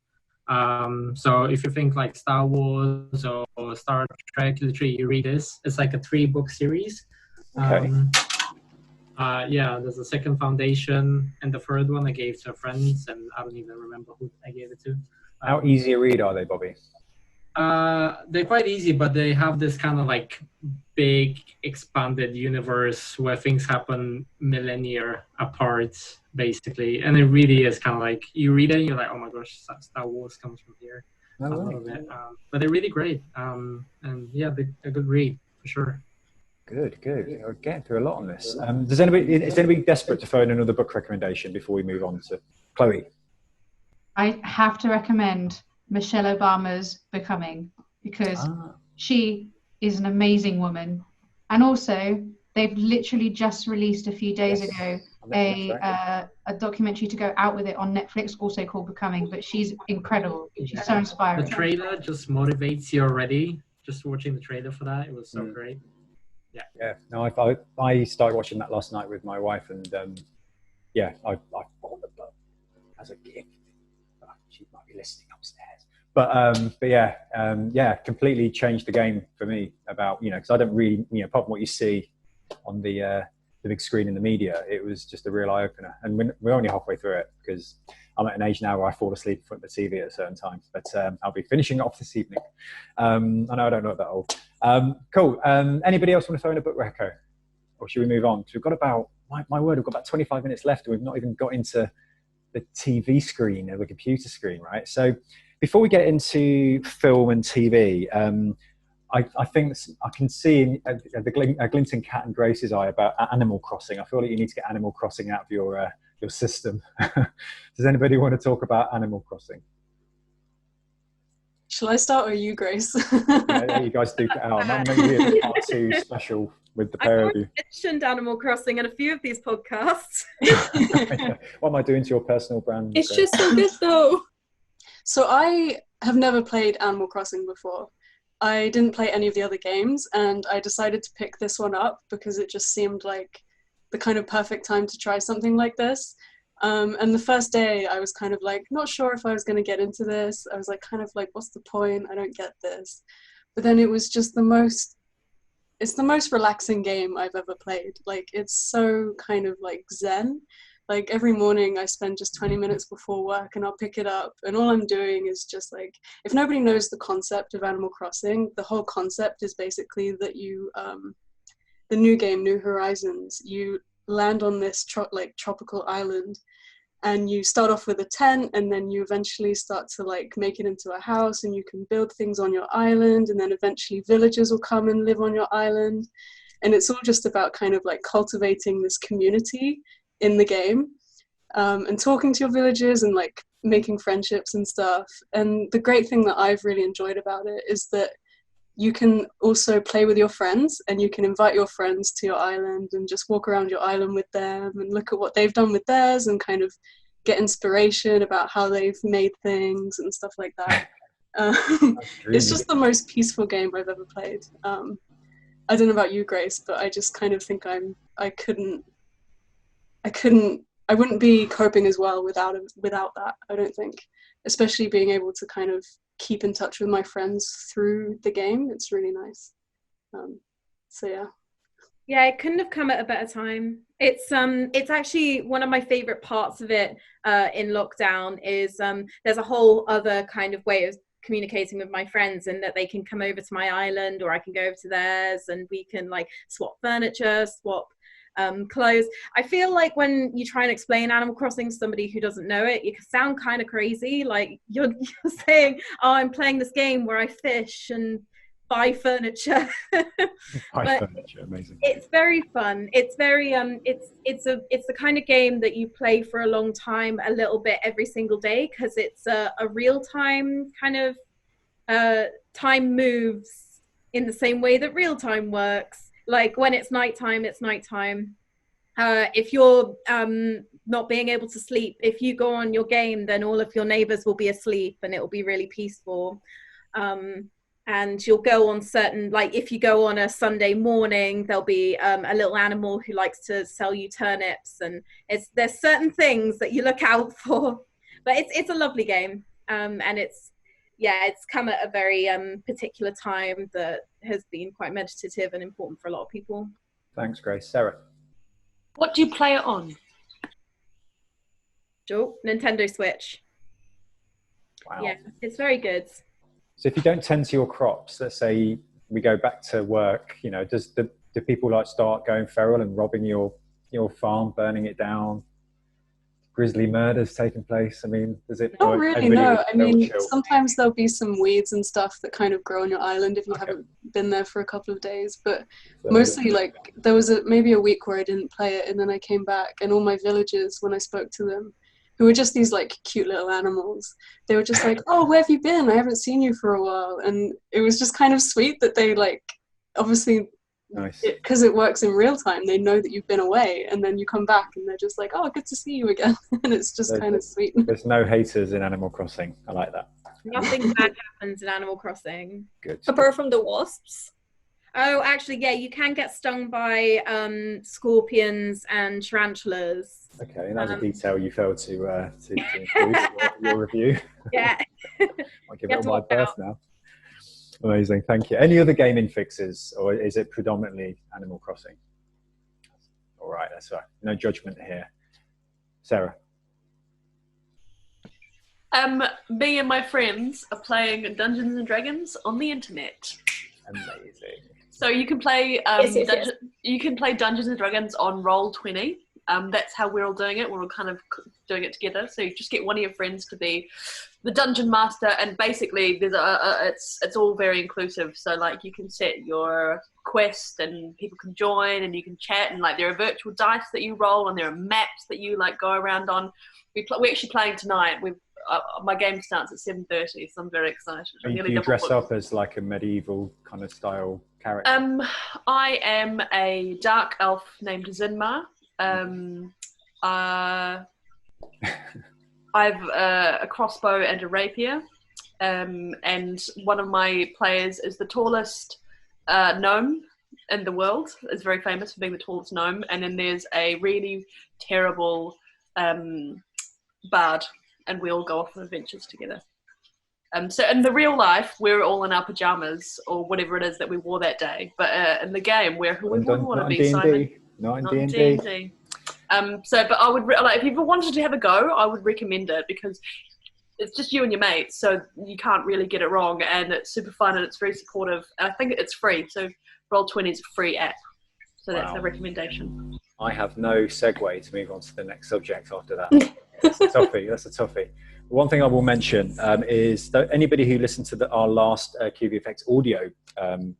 So if you think like Star Wars or Star Trek, literally you read this. It's like a 3-book series. Okay. Yeah, there's a second Foundation, and the third one I gave to friends, and I don't even remember who I gave it to. How easy to read are they, Bobby? They're quite easy, but they have this kind of like big expanded universe where things happen millennia apart, basically. And it really is kind of like, you read it and you're like, oh my gosh, Star Wars comes from here. A lot of it. But they're really great. And yeah, they're a good read, for sure. Good. We're getting through a lot on this. Is anybody desperate to throw in another book recommendation before we move on to Chloe? I have to recommend Michelle Obama's Becoming, because she is an amazing woman. And also, they've literally just released a few days ago a documentary to go out with it on Netflix, also called Becoming, but she's incredible. She's so inspiring. The trailer just motivates you already. Just watching the trailer for that, it was so great. Yeah. No, I started watching that last night with my wife, and I bought the book as a gift. She might be listening upstairs, but yeah, completely changed the game for me about, because I don't really, apart from what you see on the big screen in the media, it was just a real eye opener. And we're only halfway through it because I'm at an age now where I fall asleep in front of the TV at certain times. But I'll be finishing it off this evening. I know I don't look that old. Cool. Anybody else want to throw in a book reco? Or should we move on? Because we've got about, my word, we've got about 25 minutes left and we've not even got into the TV screen or the computer screen, right? So before we get into film and TV, I think I can see a glint in Cat and Grace's eye about Animal Crossing. I feel like you need to get Animal Crossing out of your system. Does anybody want to talk about Animal Crossing? Shall I start or you, Grace? Yeah, you guys duke it out. That may be a part 2 special with the pair of you. I've mentioned Animal Crossing in a few of these podcasts. What am I doing to your personal brand? It's just so good though. So I have never played Animal Crossing before. I didn't play any of the other games, and I decided to pick this one up because it just seemed like the kind of perfect time to try something like this. And the first day I was kind of like, not sure if I was going to get into this. I was like, kind of like, what's the point? I don't get this. But then it was just it's the most relaxing game I've ever played. Like, it's so kind of like zen. Like, every morning I spend just 20 minutes before work and I'll pick it up, and all I'm doing is just like, if nobody knows the concept of Animal Crossing, the whole concept is basically that you, the new game, New Horizons, you land on this tropical island, and you start off with a tent, and then you eventually start to like make it into a house, and you can build things on your island, and then eventually villagers will come and live on your island. And it's all just about kind of like cultivating this community in the game, and talking to your villagers and like making friendships and stuff. And the great thing that I've really enjoyed about it is that you can also play with your friends, and you can invite your friends to your island and just walk around your island with them and look at what they've done with theirs and kind of get inspiration about how they've made things and stuff like that. It's just the most peaceful game I've ever played. I don't know about you, Grace, but I just kind of think I wouldn't be coping as well without that, I don't think. Especially being able to kind of keep in touch with my friends through the game. It's really nice. So yeah. Yeah, it couldn't have come at a better time. It's actually one of my favorite parts of it in lockdown is there's a whole other kind of way of communicating with my friends, and that they can come over to my island or I can go over to theirs, and we can like swap furniture, swap clothes. I feel like when you try and explain Animal Crossing to somebody who doesn't know it, you can sound kind of crazy. Like you're saying, oh, I'm playing this game where I fish and buy furniture. Furniture, amazing. It's very fun. It's very it's the kind of game that you play for a long time, a little bit every single day, because it's a real-time kind of time moves in the same way that real time works. Like when it's nighttime, it's nighttime. If you're not being able to sleep, if you go on your game, then all of your neighbors will be asleep and it will be really peaceful. And you'll go on certain, like if you go on a Sunday morning, there'll be a little animal who likes to sell you turnips, and there's certain things that you look out for. But it's a lovely game, and it's come at a very particular time that has been quite meditative and important for a lot of people. Thanks, Grace. Sarah? What do you play it on? Oh, Nintendo Switch. Wow. Yeah, it's very good. So if you don't tend to your crops, let's say we go back to work, you know, do people like start going feral and robbing your farm, burning it down? Grisly murders taking place? I mean, does it? Not really, no. I mean, sometimes there'll be some weeds and stuff that kind of grow on your island if you haven't been there for a couple of days. But mostly, like, there was maybe a week where I didn't play it, and then I came back, and all my villagers, when I spoke to them, who were just these like cute little animals, they were just like, "Oh, where have you been? I haven't seen you for a while." And it was just kind of sweet that they like, obviously, because it works in real time, they know that you've been away, and then you come back and they're just like, "Oh, good to see you again." And it's just kind of sweet. There's no haters in Animal Crossing. I like that. Nothing bad happens in Animal Crossing. Good. Apart from the wasps. Oh, actually, yeah, you can get stung by scorpions and tarantulas. Okay, and that's a detail you failed to include in your review. Yeah. I'll give it all my birth now. Amazing, thank you. Any other gaming fixes, or is it predominantly Animal Crossing? All right. That's right. No judgment here. Sarah. Me and my friends are playing Dungeons and Dragons on the internet. Amazing. So you can play Yes. you can play Dungeons and Dragons on Roll20. That's how we're all doing it. We're all kind of doing it together. So you just get one of your friends to be the dungeon master, and basically there's it's all very inclusive. So like you can set your quest, and people can join, and you can chat, and like there are virtual dice that you roll, and there are maps that you like go around on. We're actually playing tonight. My game starts at 7:30, so I'm very excited. Do you dress up as like a medieval kind of style character? I am a dark elf named Zinmar. I have a crossbow and a rapier, and one of my players is the tallest gnome in the world. Is very famous for being the tallest gnome. And then there's a really terrible bard, and we all go off on adventures together. So in the real life, we're all in our pajamas or whatever it is that we wore that day. But in the game, who would want to be Simon? Not in D&D. But I would like, if you ever wanted to have a go, I would recommend it, because it's just you and your mates, so you can't really get it wrong, and it's super fun and it's very supportive. And I think it's free, so Roll20 is a free app, so that's a recommendation. I have no segue to move on to the next subject after that. That's a toughie. That's a toughie. One thing I will mention is that anybody who listened to our last QVFX audio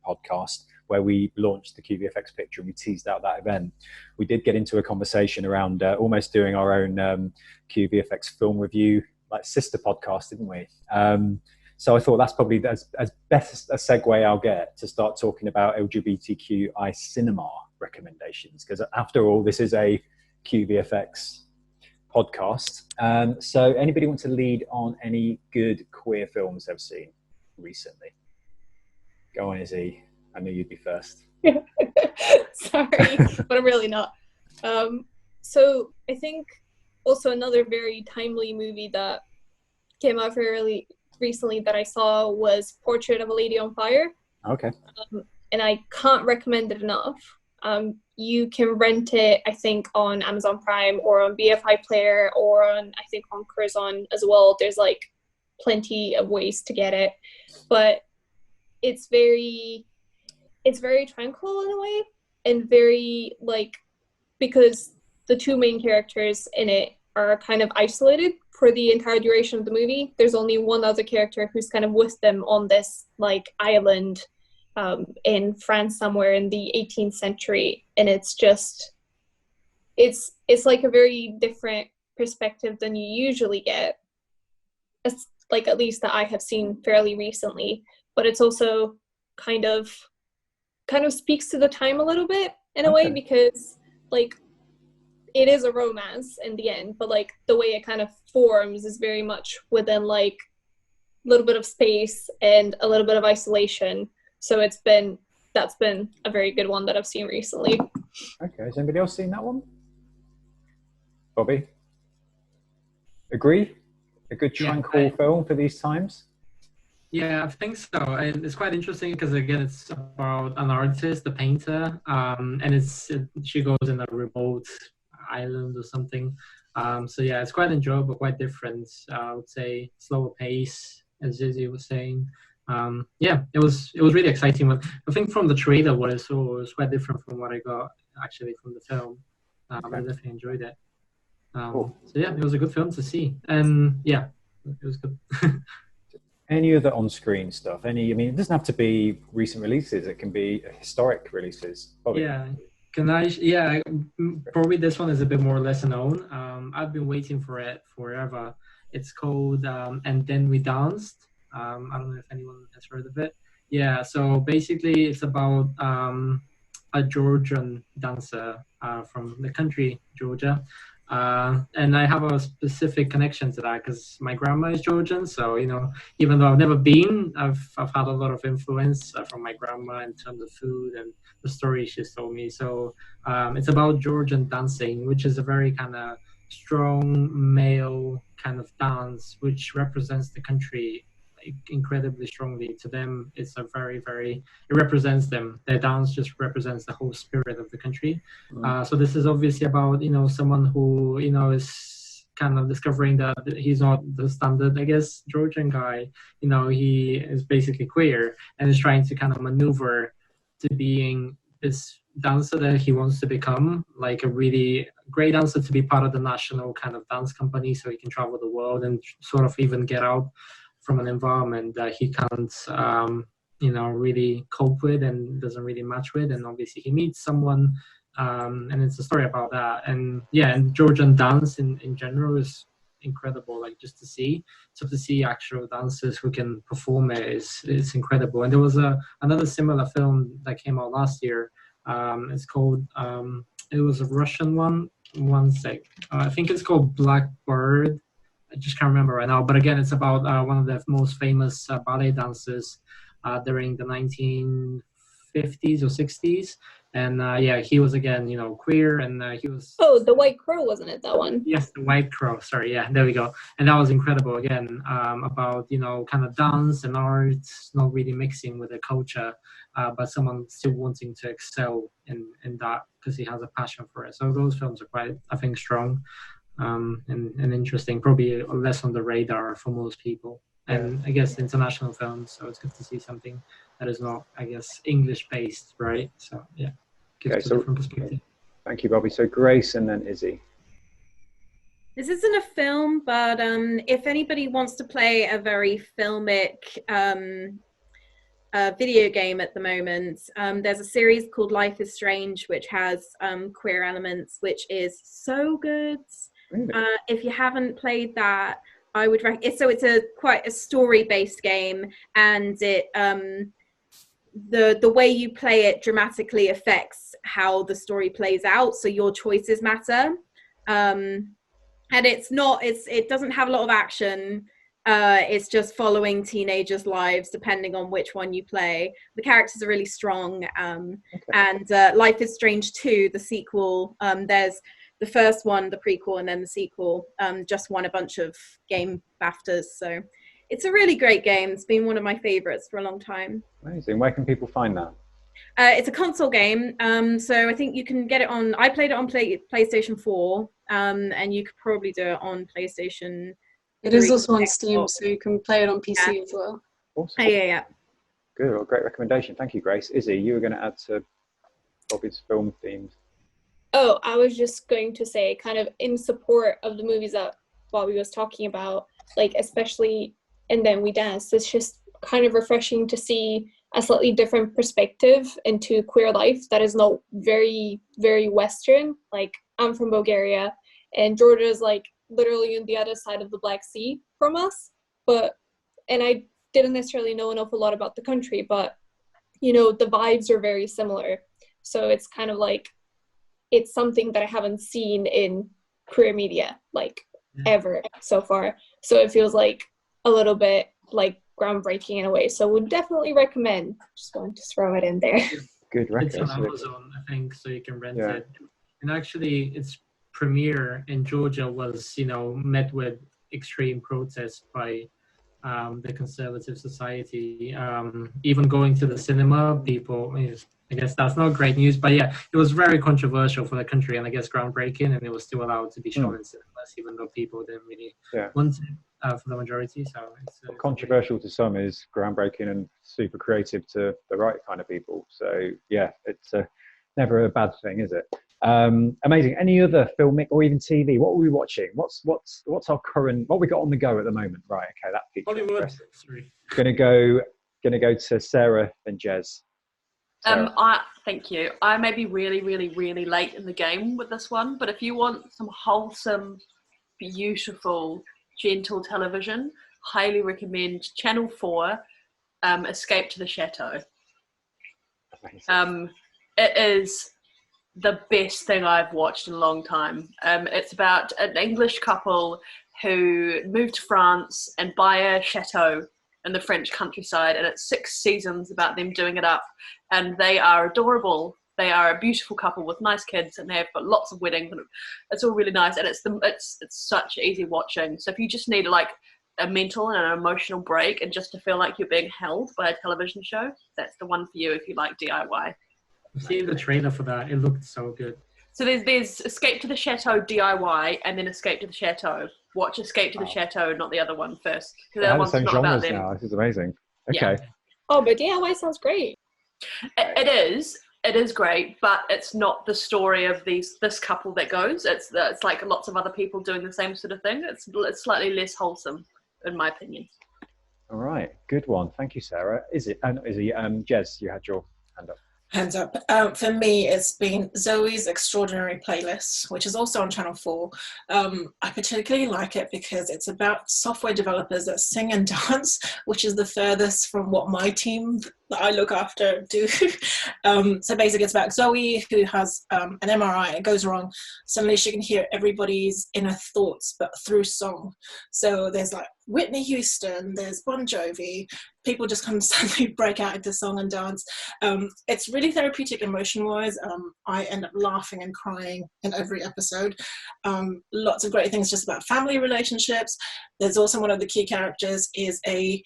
podcast, where we launched the QVFX picture and we teased out that event, we did get into a conversation around almost doing our own QVFX film review, like sister podcast, didn't we? So I thought that's probably as best a segue I'll get to start talking about LGBTQI cinema recommendations, because after all, this is a QVFX podcast. So anybody want to lead on any good queer films they've seen recently? Go on, Izzy. I knew you'd be first. Sorry, but I'm really not. So I think also another very timely movie that came out very recently that I saw was Portrait of a Lady on Fire. Okay. And I can't recommend it enough. You can rent it, I think, on Amazon Prime or on BFI Player or on, I think, on Curzon as well. There's like plenty of ways to get it, but it's very tranquil in a way, and very like, because the two main characters in it are kind of isolated for the entire duration of the movie. There's only one other character who's kind of with them on this like island in France somewhere in the 18th century, and it's like a very different perspective than you usually get, it's like, at least that I have seen fairly recently. But it's also kind of speaks to the time a little bit in a way, because like it is a romance in the end, but like the way it kind of forms is very much within like a little bit of space and a little bit of isolation. So that's been a very good one that I've seen recently. Okay, has anybody else seen that one? Bobby? Agree? A good tranquil film for these times? Yeah, I think so. And it's quite interesting because, again, it's about an artist, a painter, and she goes in a remote island or something. So yeah, it's quite enjoyable, quite different. I would say slower pace, as Izzy was saying. Yeah, it was really exciting. But I think from the trailer, what I saw was quite different from what I got actually from the film. I definitely enjoyed it. Cool. So yeah, it was a good film to see, and yeah, it was good. Any other on-screen stuff? I mean, it doesn't have to be recent releases. It can be historic releases. Bobby. Yeah. Yeah, probably this one is a bit more lesser known. I've been waiting for it forever. It's called And Then We Danced. I don't know if anyone has heard of it. Yeah, so basically it's about a Georgian dancer from the country, Georgia. And I have a specific connection to that because my grandma is Georgian. So, even though I've never been, I've had a lot of influence from my grandma in terms of food and the stories she's told me. So it's about Georgian dancing, which is a very kind of strong male kind of dance, which represents the country incredibly strongly. To them, it's a very, very, it represents them. Their dance just represents the whole spirit of the country. So this is obviously about, someone who, is kind of discovering that he's not the standard, I guess, Georgian guy. He is basically queer and is trying to kind of maneuver to being this dancer that he wants to become, like a really great dancer, to be part of the national kind of dance company so he can travel the world and sort of even get out from an environment that he can't really cope with and doesn't really match with. And obviously he meets someone, and it's a story about that. And Georgian dance in general is incredible, like just to see actual dancers who can perform it's incredible. And there was another similar film that came out last year. It's called it was a Russian one sec, I think it's called Blackbird. I just can't remember right now, but again, it's about one of the most famous ballet dancers during the 1950s or 60s. And he was again, queer, and he was. Oh, The White Crow, wasn't it, that one? Yes, The White Crow. Sorry, yeah, there we go. And that was incredible again, about kind of dance and art, not really mixing with the culture, but someone still wanting to excel in that because he has a passion for it. So those films are quite, I think, strong and interesting. Probably less on the radar for most people. And I guess international films, so it's good to see something that is not, I guess, English-based, right? So, yeah, gives a different perspective. Thank you, Bobby. So Grace and then Izzy. This isn't a film, but if anybody wants to play a very filmic video game at the moment, there's a series called Life is Strange, which has queer elements, which is so good. Really? If you haven't played that, I would recommend. So it's quite a story-based game, and it the way you play it dramatically affects how the story plays out. So your choices matter, and it doesn't have a lot of action. It's just following teenagers' lives, depending on which one you play. The characters are really strong, and Life is Strange 2, the sequel. There's the first one, the prequel, and then the sequel just won a bunch of game BAFTAs. So it's a really great game. It's been one of my favorites for a long time. Amazing. Where can people find that? It's a console game. So I think you can get it on, I played it on PlayStation 4, and you could probably do it on PlayStation. It is also on Steam, so you can play it on PC as well. Awesome. Yeah. Good. Well, great recommendation. Thank you, Grace. Izzy, you were going to add to Bobby's film themes. Oh, I was just going to say, kind of in support of the movies that Bobby was talking about, like especially And Then We Danced, it's just kind of refreshing to see a slightly different perspective into queer life that is not very, very Western. Like, I'm from Bulgaria, and Georgia is like literally on the other side of the Black Sea from us. And I didn't necessarily know an awful lot about the country, but, the vibes are very similar. So it's kind of like, it's something that I haven't seen in queer media, like, ever so far. So it feels like a little bit like groundbreaking in a way. So would definitely recommend. Just want to throw it in there. Good record. It's on Amazon, I think, so you can rent it. And actually, its premiere in Georgia was, met with extreme protests by the Conservative Society. Even going to the cinema, people, I guess that's not great news, but yeah, it was very controversial for the country and I guess groundbreaking, and it was still allowed to be shown in cinemas, even though people didn't really want it for the majority. So it's controversial to some is groundbreaking and super creative to the right kind of people. So yeah, it's never a bad thing, is it? Amazing. Any other filmic or even TV? What are we watching? What's our current? What we got on the go at the moment? Right. Okay, that piqued my interest. Gonna go to Sarah and Jez. Thank you. I may be really, really, really late in the game with this one, but if you want some wholesome, beautiful, gentle television, highly recommend Channel 4, Escape to the Chateau. It is the best thing I've watched in a long time. It's about an English couple who moved to France and buy a chateau in the French countryside, and it's 6 seasons about them doing it up, and they are adorable. They are a beautiful couple with nice kids, and they've got lots of weddings, and it's all really nice, and it's such easy watching. So if you just need like a mental and an emotional break, and just to feel like you're being held by a television show, that's the one for you if you like DIY. I've seen the trailer for that. It looked so good. So there's Escape to the Chateau DIY, and then Escape to the Chateau. Watch Escape to the Chateau, not the other one first. They have the same genres now. This is amazing. Okay. Yeah. Oh, but DIY sounds great. It is great, but it's not the story of this couple that goes. It's like lots of other people doing the same sort of thing. It's slightly less wholesome, in my opinion. All right, good one. Thank you, Sarah. Izzy, Jez, you had your hand up. Hands up. For me, it's been Zoe's Extraordinary Playlist, which is also on Channel 4. I particularly like it because it's about software developers that sing and dance, which is the furthest from what my team that I look after do. So basically it's about Zoe, who has an MRI. It goes wrong. Suddenly she can hear everybody's inner thoughts, but through song. So there's like Whitney Houston, there's Bon Jovi. People just kind of suddenly break out into song and dance. It's really therapeutic emotion-wise. I end up laughing and crying in every episode. Lots of great things just about family relationships. There's also one of the key characters is a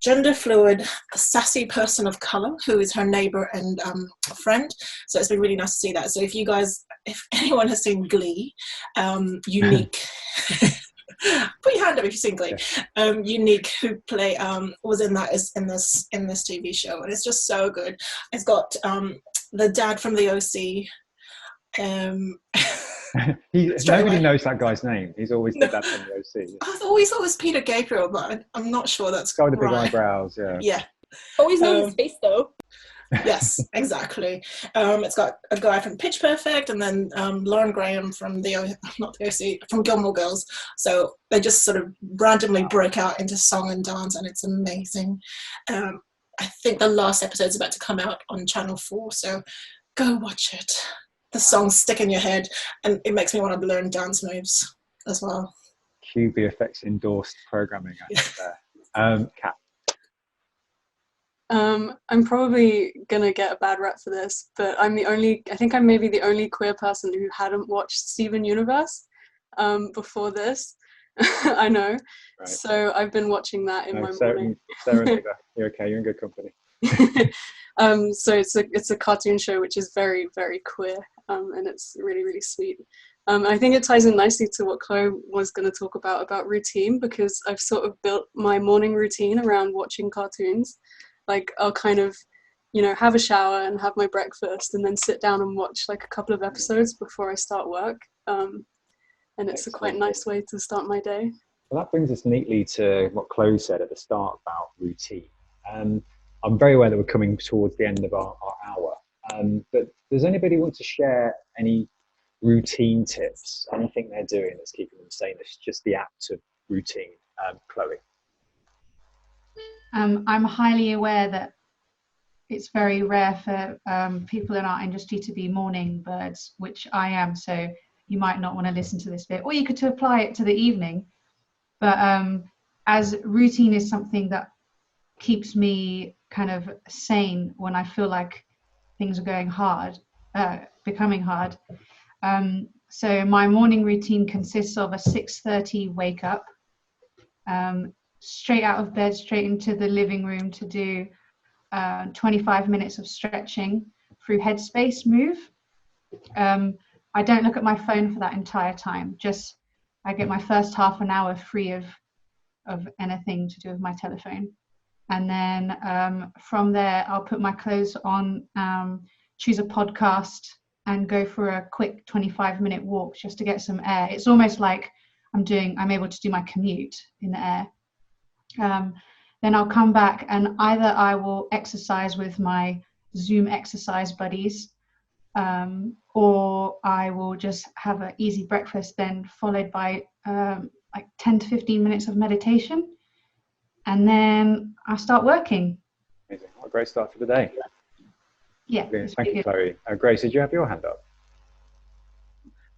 gender fluid, sassy person of color who is her neighbor and friend. So it's been really nice to see that. So if anyone has seen Glee, Unique, put your hand up if you've seen Glee. Unique, who was in this TV show, and it's just so good. It's got the dad from the OC. Nobody knows that guy's name. He's always the dad from the OC. I always thought it was Peter Gabriel, but I'm not sure that's guy with the big right. eyebrows. Yeah. Always known his face though. Yes, exactly. It's got a guy from Pitch Perfect, and then Lauren Graham from from Gilmore Girls. So they just sort of randomly break out into song and dance, and it's amazing. I think the last episode's about to come out on Channel 4, so go watch it. The songs stick in your head, and it makes me want to learn dance moves as well. Q-VFX endorsed programming there. Kat. I'm probably gonna get a bad rap for this, but I think I'm maybe the only queer person who hadn't watched Steven Universe before this. I know. Right. So I've been watching that in my morning. Sarah, you're okay, you're in good company. So it's a cartoon show which is very, very queer, and it's really, really sweet. I think it ties in nicely to what Chloe was going to talk about routine, because I've sort of built my morning routine around watching cartoons. Like I'll kind of, have a shower and have my breakfast and then sit down and watch like a couple of episodes before I start work. And it's a quite nice way to start my day. Well, that brings us neatly to what Chloe said at the start about routine. I'm very aware that we're coming towards the end of our hour, but does anybody want to share any routine tips, anything they're doing that's keeping them sane? It's just the act of routine. Chloe. I'm highly aware that it's very rare for people in our industry to be morning birds, which I am, so you might not want to listen to this bit, or you could apply it to the evening. But as routine is something that keeps me kind of sane when I feel like things are going hard, becoming hard. So my morning routine consists of a 6:30 wake up, straight out of bed, straight into the living room to do 25 minutes of stretching through Headspace Move. I don't look at my phone for that entire time. Just I get my first half an hour free of anything to do with my telephone. And then from there, I'll put my clothes on, choose a podcast, and go for a quick 25-minute walk just to get some air. It's almost like I'm able to do my commute in the air. Then I'll come back, and either I will exercise with my Zoom exercise buddies, or I will just have an easy breakfast, then followed by like 10 to 15 minutes of meditation. And then I'll start working. Amazing. What a great start for the day. Yeah. Thank you, Chloe. Grace, did you have your hand up?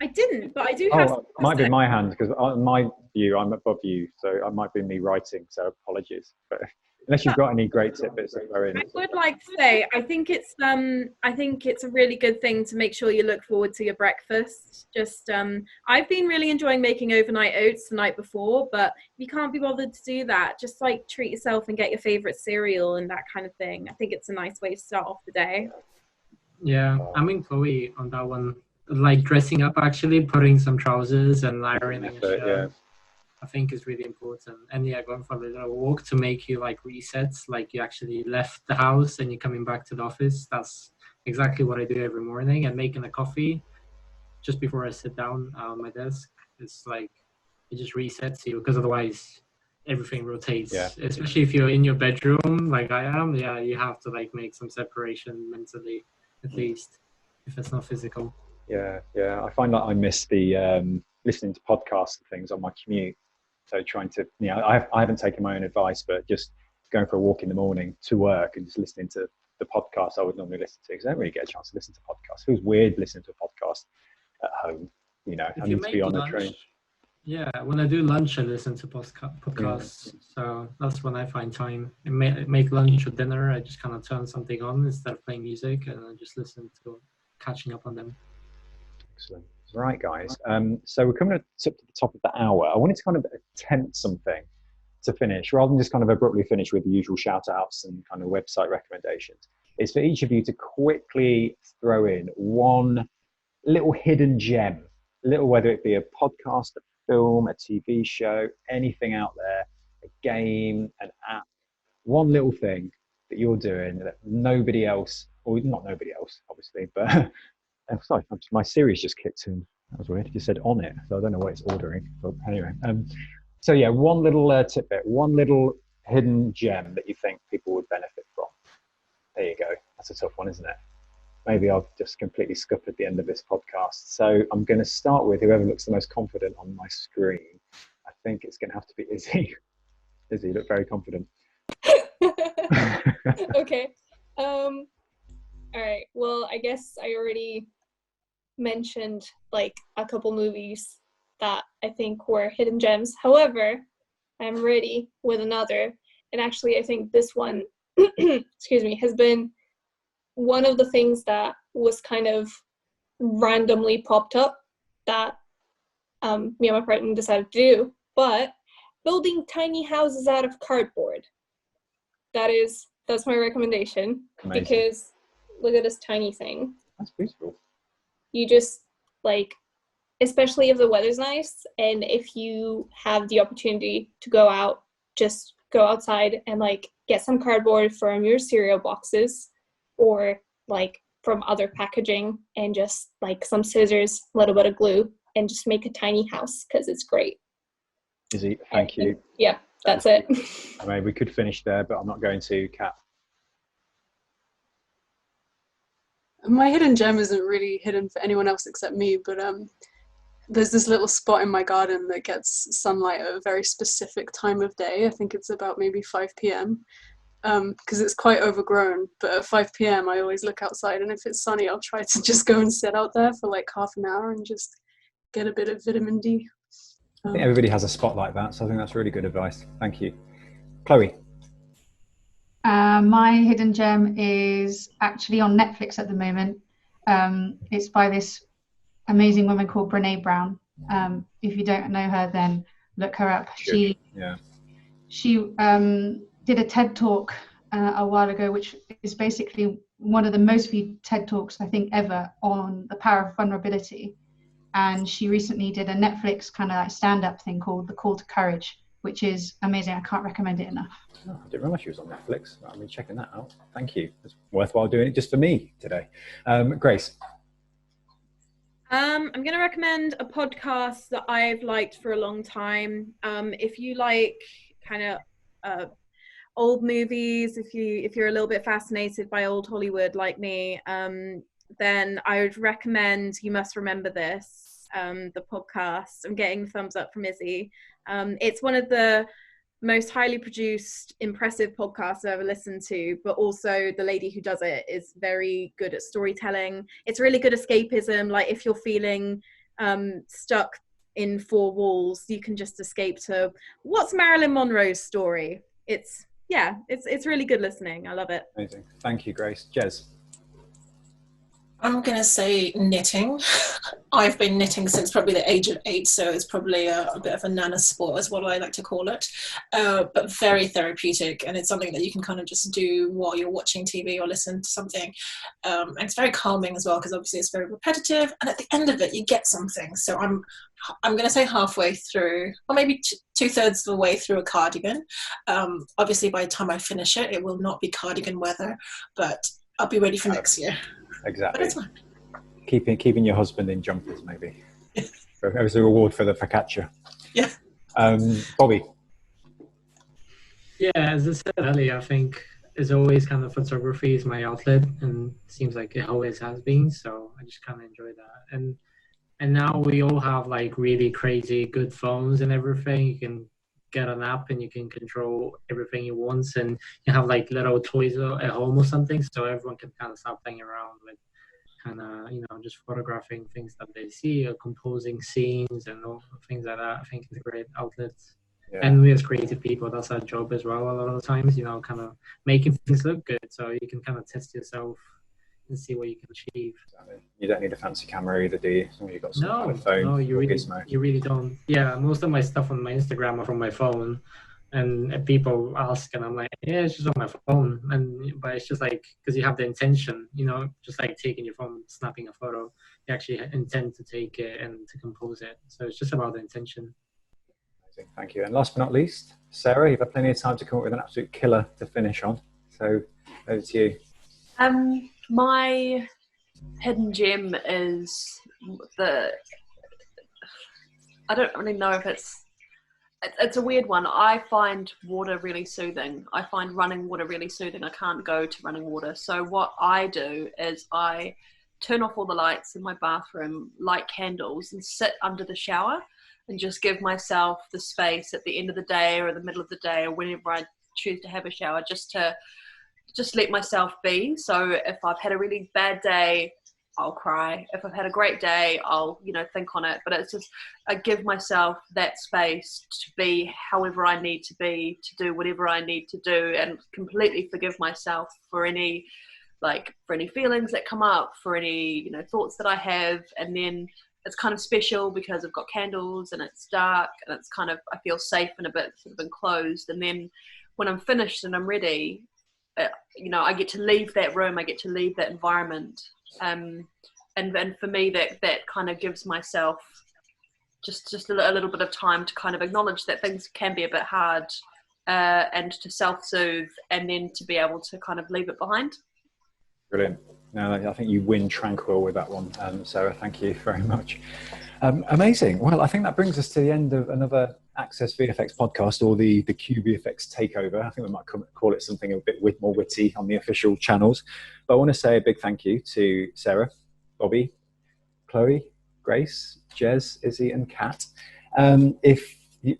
I didn't, but I do have. It might be my hand, because in my view, I'm above you, so it might be me writing, so apologies. But Unless you've got any great tidbits to throw in. I would like to say, I think it's a really good thing to make sure you look forward to your breakfast. Just I've been really enjoying making overnight oats the night before, but if you can't be bothered to do that, just like treat yourself and get your favorite cereal and that kind of thing. I think it's a nice way to start off the day. Yeah, I'm in Chloé on that one. Like dressing up, actually, putting some trousers and ironing a shirt. Yeah. I think is really important. And yeah, going for a little walk to make you like resets, like you actually left the house and you're coming back to the office. That's exactly what I do every morning. And making a coffee just before I sit down on my desk, it's like it just resets you, because otherwise everything rotates. Yeah. Especially if you're in your bedroom like I am. Yeah, you have to like make some separation mentally, at least, if it's not physical. Yeah. I find that I miss the listening to podcasts and things on my commute. So trying to, I haven't taken my own advice, but just going for a walk in the morning to work and just listening to the podcast I would normally listen to, because I don't really get a chance to listen to podcasts. It feels weird listening to a podcast at home, I need to be on the train. Yeah, when I do lunch, I listen to podcasts. Yeah. So that's when I find time. I make lunch or dinner. I just kind of turn something on instead of playing music, and I just listen to catching up on them. Excellent. Right, guys. So we're coming up to the top of the hour. I wanted to kind of attempt something to finish, rather than just kind of abruptly finish with the usual shout outs and kind of website recommendations. It's for each of you to quickly throw in one little hidden gem, whether it be a podcast, a film, a TV show, anything out there, a game, an app, one little thing that you're doing that nobody else, or not nobody else, obviously, but sorry, my Siri's just kicked in. That was weird. It just said on it, so I don't know what it's ordering. But anyway, so yeah, one little tidbit, one little hidden gem that you think people would benefit from. There you go. That's a tough one, isn't it? Maybe I'll just completely skip at the end of this podcast. So I'm going to start with whoever looks the most confident on my screen. I think it's going to have to be Izzy. Izzy, you look very confident. Okay. All right. Well, I guess I already mentioned like a couple movies that I think were hidden gems. However, I'm ready with another. And actually, I think this one, excuse me, has been one of the things that was kind of randomly popped up that me and my partner decided to do. But building tiny houses out of cardboard. That's my recommendation. Amazing. Because look at this tiny thing. That's beautiful. You just like, especially if the weather's nice and if you have the opportunity to go out, just go outside and like get some cardboard from your cereal boxes or like from other packaging and just like some scissors, a little bit of glue, and just make a tiny house because it's great. Izzy, thank you. Yeah, that's it. I mean, we could finish there, but I'm not going to. Kat. My hidden gem isn't really hidden for anyone else except me, but there's this little spot in my garden that gets sunlight at a very specific time of day. I think it's about maybe 5 p.m. Because it's quite overgrown, but at 5 p.m. I always look outside, and if it's sunny, I'll try to just go and sit out there for like half an hour and just get a bit of vitamin D. I think everybody has a spot like that, so I think that's really good advice. Thank you. Chloe. My hidden gem is actually on Netflix at the moment. It's by this amazing woman called Brené Brown. If you don't know her, then look her up. She did a TED talk a while ago, which is basically one of the most viewed TED talks I think ever on the power of vulnerability. And she recently did a Netflix kind of like stand-up thing called The Call to Courage, which is amazing. I can't recommend it enough. Oh, I didn't realize she was on Netflix. I'll be checking that out. Thank you. It's worthwhile doing it just for me today. Grace. I'm going to recommend a podcast that I've liked for a long time. If you like kind of old movies, if you're a little bit fascinated by old Hollywood like me, then I would recommend You Must Remember This, the podcast. I'm getting thumbs up from Izzy. It's one of the most highly produced, impressive podcasts I've ever listened to, but also the lady who does it is very good at storytelling. It's really good escapism. Like if you're feeling stuck in four walls, you can just escape to what's Marilyn Monroe's story. It's yeah, it's really good listening. I love it. Amazing. Thank you, Grace. Jez. I'm going to say knitting. I've been knitting since probably the age of 8, so it's probably a bit of a nana sport is what I like to call it, but very therapeutic, and it's something that you can kind of just do while you're watching TV or listen to something, and it's very calming as well, because obviously it's very repetitive, and at the end of it you get something. So I'm going to say halfway through, or maybe 2/3 of the way through a cardigan. Obviously by the time I finish it, it will not be cardigan weather, but I'll be ready for next year. Exactly. But it's fine. Keeping your husband in jumpers, maybe. As a reward for the focaccia. Yeah. Bobby. Yeah, as I said earlier, I think it's always kind of photography is my outlet, and it seems like it always has been. So I just kind of enjoy that. And now we all have like really crazy good phones and everything. You can get an app and you can control everything you want, and you have like little toys at home or something, so everyone can kind of start playing around with kind of, you know, just photographing things that they see or composing scenes and all things like that. I think it's a great outlet. Yeah. And we as creative people, that's our job as well a lot of the times, you know, kind of making things look good, so you can kind of test yourself and see what you can achieve. You don't need a fancy camera either, do you? You've got some kind of phone. No, you really don't. Yeah, most of my stuff on my Instagram are from my phone, and people ask, and I'm like, yeah, it's just on my phone. But it's just like, because you have the intention, you know, just like taking your phone, snapping a photo, you actually intend to take it and to compose it. So it's just about the intention. Amazing, thank you. And last but not least, Sarah, you've had plenty of time to come up with an absolute killer to finish on. So over to you. My hidden gem is I don't really know if it's a weird one. I find water really soothing. I find running water really soothing. I can't go to running water. So what I do is I turn off all the lights in my bathroom, light candles, and sit under the shower and just give myself the space at the end of the day or the middle of the day or whenever I choose to have a shower, just let myself be. So if I've had a really bad day, I'll cry. If I've had a great day, I'll, you know, think on it. But it's just, I give myself that space to be however I need to be, to do whatever I need to do, and completely forgive myself for any feelings that come up, for any, you know, thoughts that I have. And then it's kind of special because I've got candles and it's dark and it's kind of, I feel safe and a bit sort of enclosed. And then when I'm finished and I'm ready, you know, I get to leave that room, I get to leave that environment, and for me that kind of gives myself just a little bit of time to kind of acknowledge that things can be a bit hard, and to self-soothe, and then to be able to kind of leave it behind. Brilliant. No, I think you win tranquil with that one, Sarah. Thank you very much. Amazing. Well, I think that brings us to the end of another Access VFX podcast, or the Q-VFX Takeover. I think we might call it something a bit more witty on the official channels. But I want to say a big thank you to Sarah, Bobby, Chloe, Grace, Jez, Izzy, and Kat. If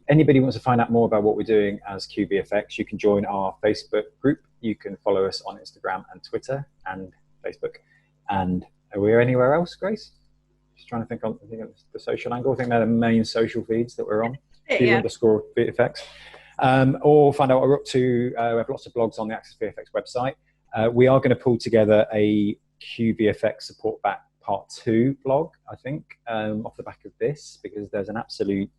anybody wants to find out more about what we're doing as Q-VFX, you can join our Facebook group. You can follow us on Instagram and Twitter and Facebook. And are we anywhere else, Grace? Just trying to think of the social angle. I think they're the main social feeds that we're on. Q_VFX. Or find out what we're up to. We have lots of blogs on the Access VFX website. We are going to pull together a Q-VFX Support Back Part 2 blog, I think, off the back of this, because there's an absolute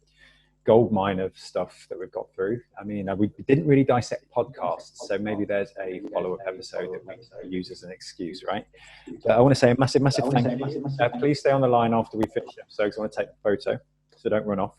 goldmine of stuff that we've got through. I mean, we didn't really dissect podcasts, so maybe there's a follow-up episode that we use as an excuse, right? But I want to say a massive thank you. Please stay on the line after we finish the episode, because I want to take a photo, so don't run off.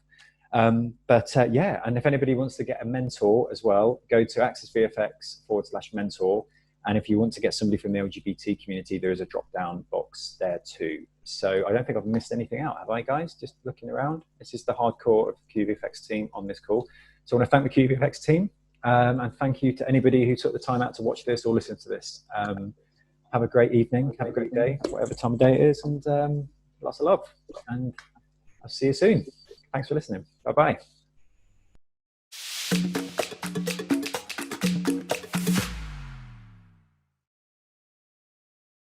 Yeah, and if anybody wants to get a mentor as well, go to accessvfx.com/mentor. And if you want to get somebody from the LGBT community, there is a drop-down box there too. So I don't think I've missed anything out, have I, guys? Just looking around. This is the hardcore of the QVFX team on this call. So I want to thank the QVFX team, and thank you to anybody who took the time out to watch this or listen to this. Have a great evening, have a great day, whatever time of day it is, and lots of love. And I'll see you soon. Thanks for listening. Bye-bye.